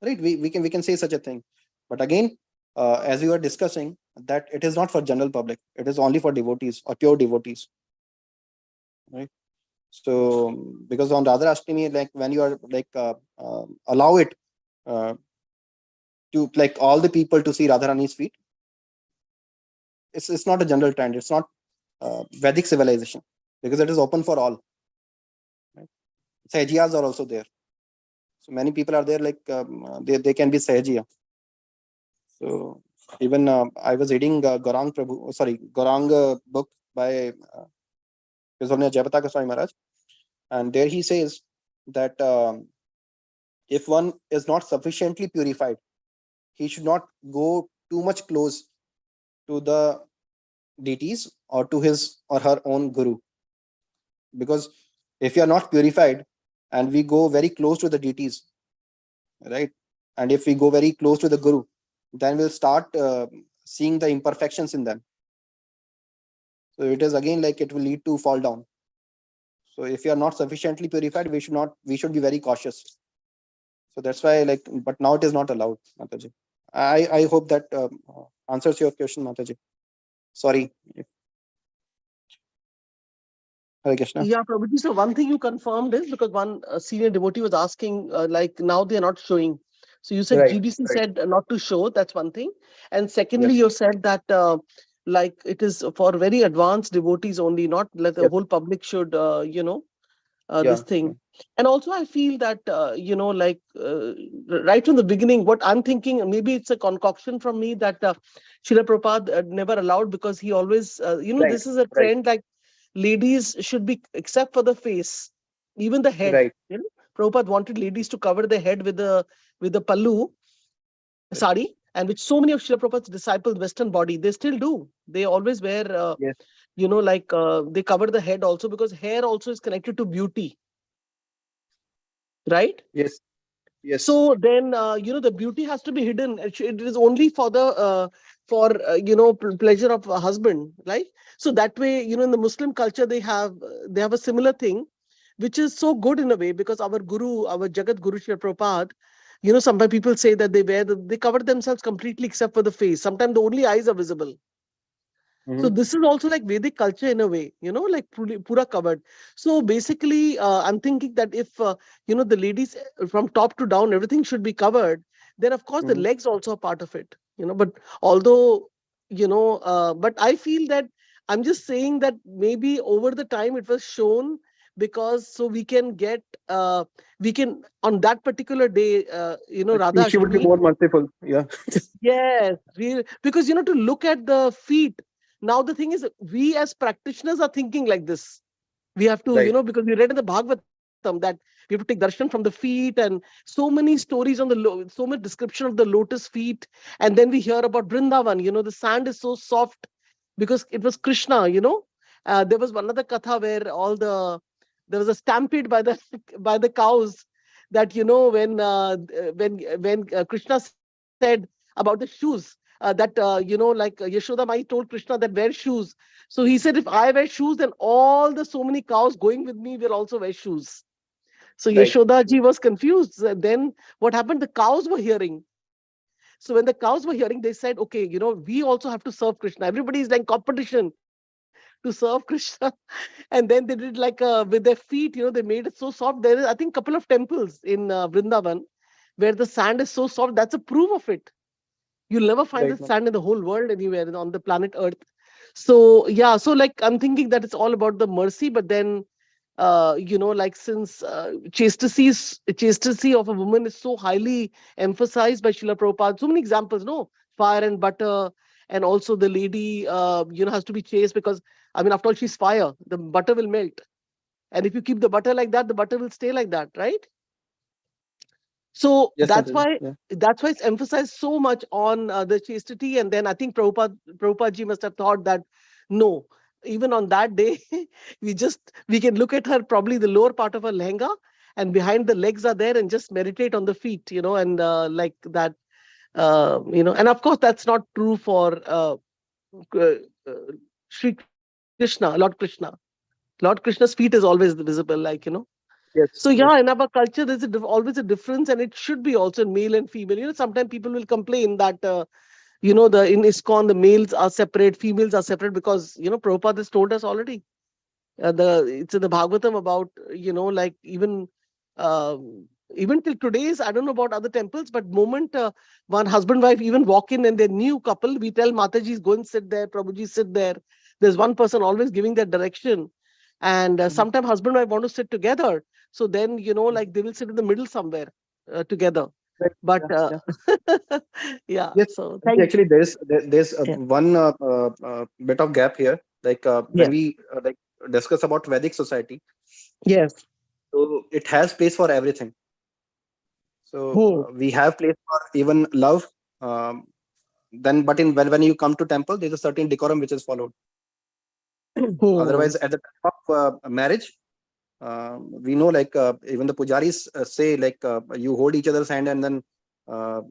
We can say such a thing. But again, as we were discussing, that it is not for general public, it is only for devotees or pure devotees, right? So because on Radha Ashtami, like when you are like allow it to like all the people to see Radharani's feet, it's not a general trend, it's not Vedic civilization, because it is open for all, right? Sahajiyas are also there, so many people are there, like they can be Sahajiya. So even I was reading Gaurang book by Jayapataka Swami Maharaj, and there he says that if one is not sufficiently purified, he should not go too much close to the deities or to his or her own guru, because if you are not purified and we go very close to the deities, right, and if we go very close to the guru, then we'll start seeing the imperfections in them. So it is again like it will lead to fall down. So if you are not sufficiently purified, we should be very cautious. So that's why, like, but now it is not allowed, Mataji. I hope that answers your question, Mataji. Sorry. Hare Krishna. Yeah, Prabhuji. So one thing you confirmed is because one senior devotee was asking, like now they are not showing. So you said Right, GBC right. said not to show. That's one thing. And secondly, Yes, you said that like it is for very advanced devotees only, not like the yes, whole public should, this yeah, yeah. thing. And also I feel that like right from the beginning, what I'm thinking, maybe it's a concoction from me, that Srila Prabhupada never allowed, because he always Right, this is a right, trend, like ladies should be, except for the face, even the head, right. Prabhupada wanted ladies to cover their head with the pallu sari, and which so many of Srila Prabhupada's disciples, Western body, they still do. They always wear Yes, like they cover the head also, because hair also is connected to beauty, right? yes, yes. So then the beauty has to be hidden. It is only for the pleasure of a husband, right? So that way, in the Muslim culture, they have a similar thing, which is so good in a way, because our guru, our Jagat Guru Srila Prabhupada, sometimes people say that they cover themselves completely except for the face. Sometimes the only eyes are visible. So Mm-hmm. this is also like Vedic culture in a way, like pura covered. So basically, I'm thinking that if, the ladies from top to down, everything should be covered, then of course the Mm-hmm. legs also are part of it, but although, but I feel that I'm just saying that maybe over the time it was shown, because so we can on that particular day, Radha She would be Ashtami. more merciful. Yeah. Yes, because to look at the feet. Now the thing is, we as practitioners are thinking like this. We have to, Right. because we read in the Bhagavatam that we have to take darshan from the feet, and so many stories on so much description of the lotus feet. And then we hear about Vrindavan. The sand is so soft because it was Krishna. There was another katha where there was a stampede by the by the cows. That when Krishna said, "Acha about the shoes. That like Yashoda Mai told Krishna that wear shoes. So he said, if I wear shoes, then all the so many cows going with me will also wear shoes. So Right. Yashoda ji was confused. Then what happened? The cows were hearing. So when the cows were hearing, they said, okay, we also have to serve Krishna. Everybody is like competition to serve Krishna. And then they did like with their feet, they made it so soft. There is, I think, couple of temples in Vrindavan where the sand is so soft. That's a proof of it. You'll never find Right, the ma'am. sand in the whole world anywhere on the planet Earth. So yeah, so like I'm thinking that it's all about the mercy, but then like since chastity of a woman is so highly emphasized by Srila Prabhupada, so many examples, no, fire and butter, and also the lady has to be chaste because I mean, after all, she's fire. The butter will melt, and if you keep the butter like that, the butter will stay like that, right? So Yes, Mataji. Yeah. that's why it's emphasized so much on the chastity. And then I think Prabhupada ji must have thought that no, even on that day, we can look at her, probably the lower part of her lehenga, and behind the legs are there, and just meditate on the feet, and like that, and of course that's not true for uh, uh, Sri Krishna, Lord Krishna's feet is always visible, So Yes. yeah, in Yes. our culture, there's always a difference, and it should be also in male and female. Sometimes people will complain that in ISKCON the males are separate, females are separate, because Prabhupada has told us already. It's in the Bhagavatam about like even till today's, I don't know about other temples, but moment one husband wife even walk in and they're new couple, we tell Mataji's go and sit there, Prabhuji sit there. There's one person always giving that direction, and Mhm. sometimes husband wife want to sit together. So then like they will sit in the middle somewhere together. Right. But Yeah. Yeah. yeah, Yes. so thank Actually, there's yeah, one bit of gap here. Like when yeah, we like discuss about Vedic society, yes. so it has place for everything. So Hmm. we have place for even love. Um, then, but when you come to temple, there's a certain decorum which is followed. Hmm. Otherwise, at the time of marriage, we know like even the pujaris say like you hold each other's hand and then uh,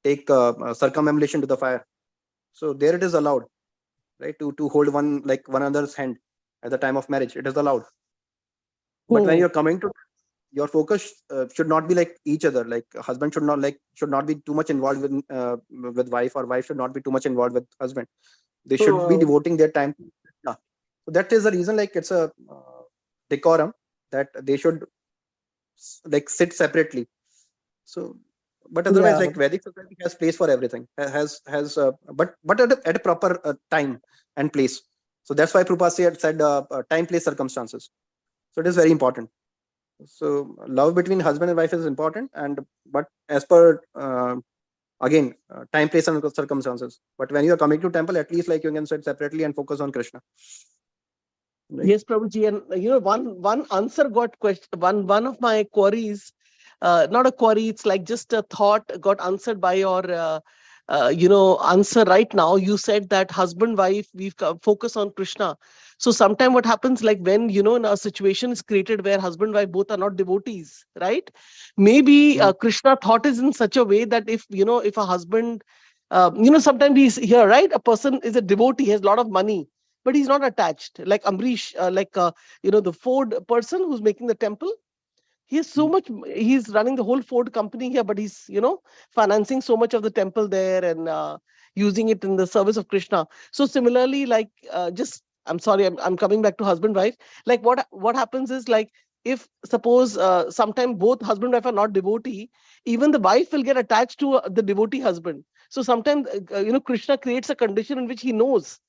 take circumambulation to the fire. So there it is allowed, right? To hold one another's hand at the time of marriage, it is allowed. But when Hmm. you're coming to your focus should not be like each other. Like husband should not be too much involved with wife, or wife should not be too much involved with husband. They should be Hmm. devoting their time. Yeah. So that is the reason. Like it's a decorum that they should like sit separately. So, but otherwise, Yeah. like Vedic society has place for everything. But at a proper time and place. So that's why Prabhupada said time, place, circumstances. So it is very important. So love between husband and wife is important, and but as per again time, place, and circumstances. But when you are coming to temple, at least like you can sit separately and focus on Krishna. Right. Yes, Prabhuji, and one answer got question. One of my queries, not a query. It's like just a thought got answered by your answer right now. You said that husband wife focus on Krishna. So sometime what happens, like when in a situation is created where husband wife both are not devotees, right? Maybe Mhm. Krishna thought is in such a way that if a husband sometimes we hear, right, a person is a devotee, has a lot of money, but he's not attached. Like Amrish, the Ford person who's making the temple. He has so much. He's running the whole Ford company here, but he's financing so much of the temple there and using it in the service of Krishna. So similarly, like just I'm sorry, I'm coming back to husband wife. Like what happens is, like, if suppose sometime both husband and wife are not devotee, even the wife will get attached to the devotee husband. So sometimes Krishna creates a condition in which he knows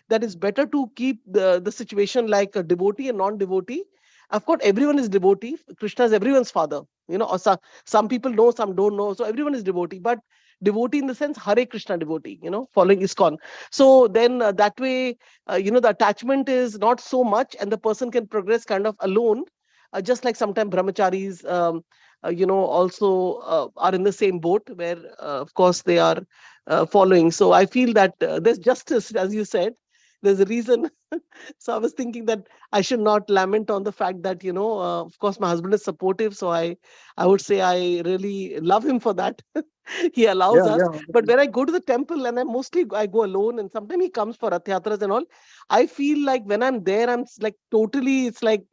that it's better to keep the situation like a devotee and non-devotee. Of course, everyone is devotee. Krishna is everyone's father. Or some people know, some don't know. So everyone is devotee, but devotee in the sense Hare Krishna devotee, following ISKCON. So then that way, the attachment is not so much, and the person can progress kind of alone. Just like sometimes brahmacharis, also are in the same boat where, of course, they are following. So I feel that there's justice, as you said. There's a reason. So I was thinking that I should not lament on the fact that of course my husband is supportive, so I would say I really love him for that. He allows us. Yeah. But when I go to the temple, and I go alone, and sometimes he comes for Rath Yatras and all, I feel like when I'm there, I'm like totally, it's like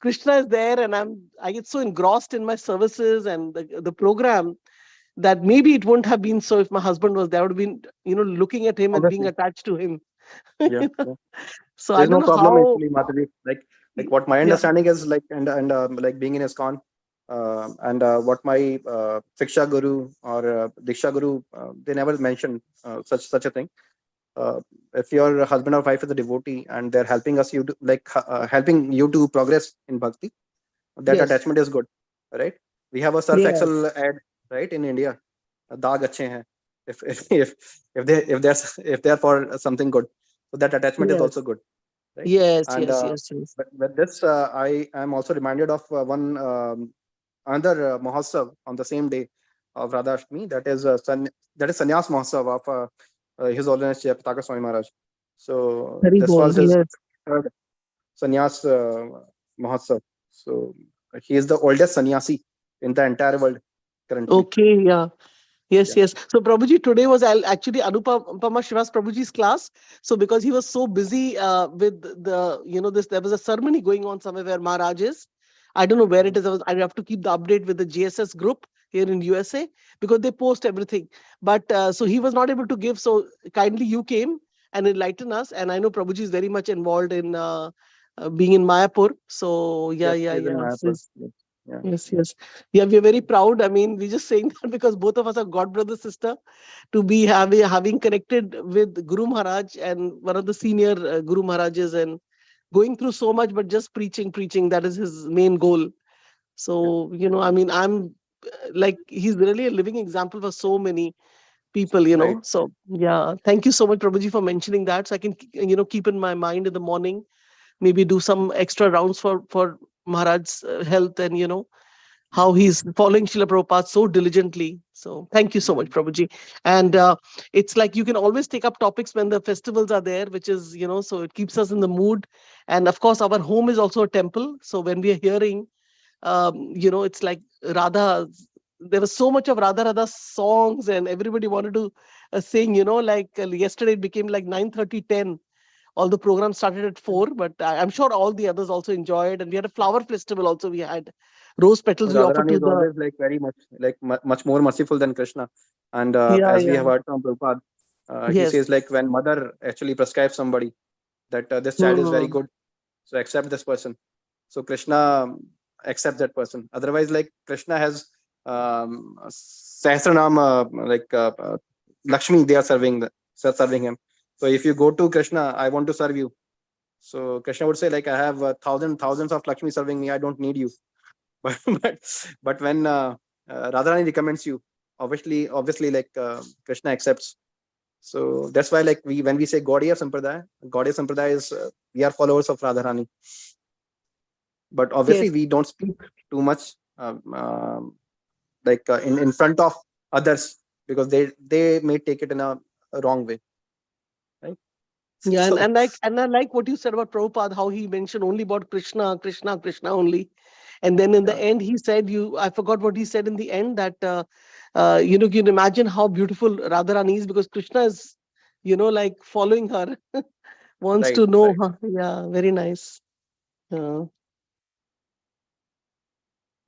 Krishna is there, and I get so engrossed in my services and the program that maybe it wouldn't have been so if my husband was there. I would have been, looking at him and being Obviously. attached to him. Yeah. Yeah. So I There's don't no know problem how. actually, Mataji. Like what my Yeah. understanding is, like, and like being in ISKCON, and what my Shiksha Guru or Diksha Guru, they never mentioned such a thing. Uh, if your husband or wife is a devotee and they're helping us, helping you to progress in bhakti, that Yes. attachment is good, right? We have a surf excel Yes. ad, right, in India. Daag achhe hain. If they're for something good, so that attachment is also Yes. good, right? Yes. And Yes. Yes. Yes. but with this, I am also reminded of one another Mahotsav on the same day of Radha Ashtami. That is Sannyas Mahotsav of His Holiness Jayapataka Swami Maharaj. So Very this cool. was his Yes. third Sannyas Mahotsav. So he is the oldest sannyasi in the entire world currently. Okay. Yeah. Yes, Yeah. yes. So Prabhuji today was actually Anupama Shivas Prabhuji's class. So because he was so busy with there was a ceremony going on somewhere where Maharaj is. I don't know where it is. I have to keep the update with the GSS group here in USA because they post everything. But so he was not able to give. So kindly you came and enlighten us. And I know Prabhuji is very much involved in being in Mayapur. So yeah, Yes, yeah, he is in yeah. Mayapur. Yes. Yeah. Yes, yes. Yeah, we are very proud. I mean, we're just saying that because both of us are god brother sister to be having connected with Guru Maharaj and one of the senior Guru Maharajas and going through so much, but just preaching, that is his main goal. So, I mean, I'm like, he's really a living example for so many people. Right. So, yeah, thank you so much, Prabhuji, for mentioning that. So I can, keep in my mind in the morning, maybe do some extra rounds for Maharaj's health and, how he's following Srila Prabhupada so diligently. So thank you so much, Prabhuji. And it's like you can always take up topics when the festivals are there, which is, so it keeps us in the mood. And of course, our home is also a temple. So when we are hearing, it's like Radha, there was so much of Radha songs and everybody wanted to sing, like yesterday it became like 9:30, 10. All the programs started at 4, but I'm sure all the others also enjoyed. And we had a flower festival also. We had rose petals we offered Radharani to is the. always like very much like much more merciful than Krishna. And Yeah, as we yeah. have heard from Prabhupada, he Yes. says like when mother actually prescribes somebody that this child is very Hmm. good, so accept this person. So Krishna accepts that person. Otherwise, like Krishna has Sahasranam, Lakshmi, they are serving him. So if you go to Krishna, I want to serve you. So Krishna would say like I have thousands of Lakshmi serving me. I don't need you. but but, but when Radharani recommends you, obviously like Krishna accepts. So that's why like when we say Gaudiya Sampradaya is we are followers of Radharani. But obviously Yes. we don't speak too much in front of others because they may take it in a wrong way, right? Yeah, and, So and I like what you said about Prabhupada, how he mentioned only about Krishna, Krishna, Krishna only. And then in the yeah, end, he said, I forgot what he said in the end, that, you can imagine how beautiful Radharani is because Krishna is, like following her, wants right, to know right. her. Yeah, very nice. Uh,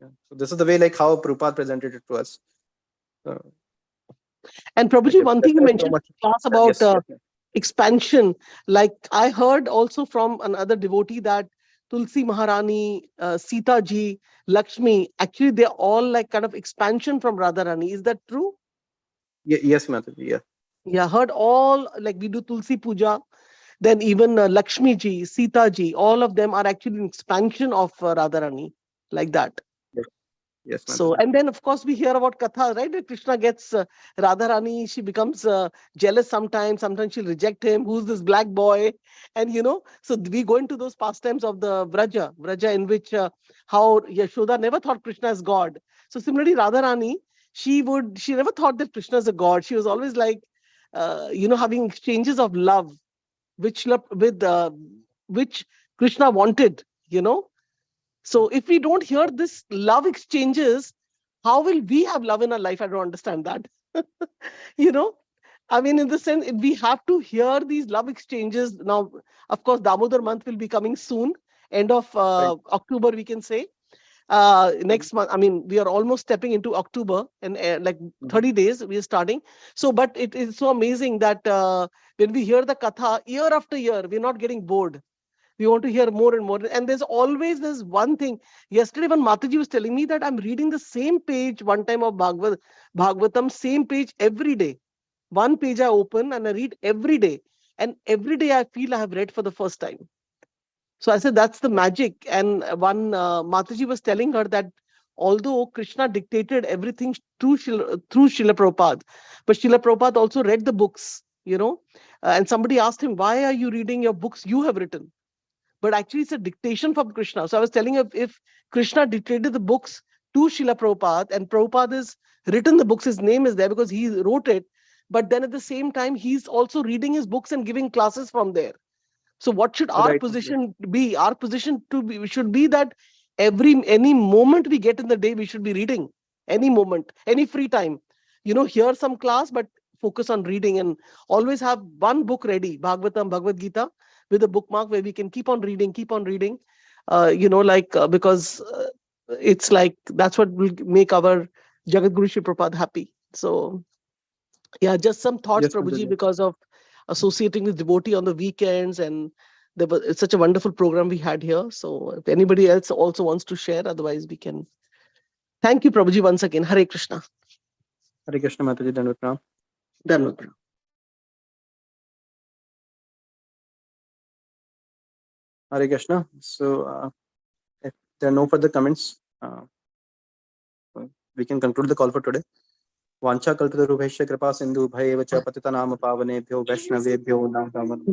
Yeah. So this is the way like how Prabhupada presented it to us. Uh, and like Prabhuji, if one thing you Krishna is so mentioned much, in class about yes, yes, yes. expansion. Like I heard also from another devotee that Tulsi Maharani, Sita ji, Lakshmi, actually they're all like kind of expansion from Radharani. Is that true? Yes, Mataji, yeah. Yeah, heard all like we do Tulsi Puja, then even Lakshmi ji, Sita ji, all of them are actually an expansion of Radharani, like that. Yes, yes, So, Mataji. and then of course we hear about Katha, right? That Krishna gets Radharani, she becomes jealous sometimes she'll reject him. Who's this black boy? And so we go into those pastimes of the Vraja in which how Yashoda never thought Krishna is God. So similarly, Radharani, she never thought that Krishna is a God. She was always like, having exchanges of love, which Krishna wanted, So if we don't hear this love exchanges, how will we have love in our life? I don't understand that. You know, I mean, in the sense, we have to hear these love exchanges. Now, of course, Damodar month will be coming soon, end of October, we can say. Next month, I mean, we are almost stepping into October, and like 30 days we are starting. So, but it is so amazing that when we hear the katha year after year, we're not getting bored. We want to hear more and more. And there's always this one thing. Yesterday, when Mataji was telling me that I'm reading the same page one time of Bhagavatam, same page every day. One page I open and I read every day. And every day I feel I have read for the first time. So I said, that's the magic. And one Mataji was telling her that although Krishna dictated everything through Srila Prabhupada, but Srila Prabhupada also read the books, you know. And somebody asked him, why are you reading your books you have written? But actually it's a dictation from Krishna. So I was telling her, if Krishna dictated the books to Srila Prabhupada and Prabhupada has written the books, his name is there because he wrote it. But then at the same time, he's also reading his books and giving classes from there. So what should our position be? Our position should be that any moment we get in the day, we should be reading. Any moment, any free time. You know, hear some class, but focus on reading and always have one book ready, Bhagavatam, Bhagavad Gita, with a bookmark where we can keep on reading. You know, like, because it's like, that's what will make our Jagat Guru Shri Prabhupada happy. So, yeah, just some thoughts, Prabhuji, because of associating with devotee on the weekends, and it's such a wonderful program we had here. So if anybody else also wants to share, otherwise we can. Thank you, Prabhuji, once again. Hare Krishna. Hare Krishna, Mataji. Dandavat pranam. Dandavat pranam. Hare Krishna. So if there are no further comments, we can conclude the call for today. Vancha kalpatarubhesya kripa sindhu bhayeva cha patitanam pavanebhyo vaishnavebhyo namo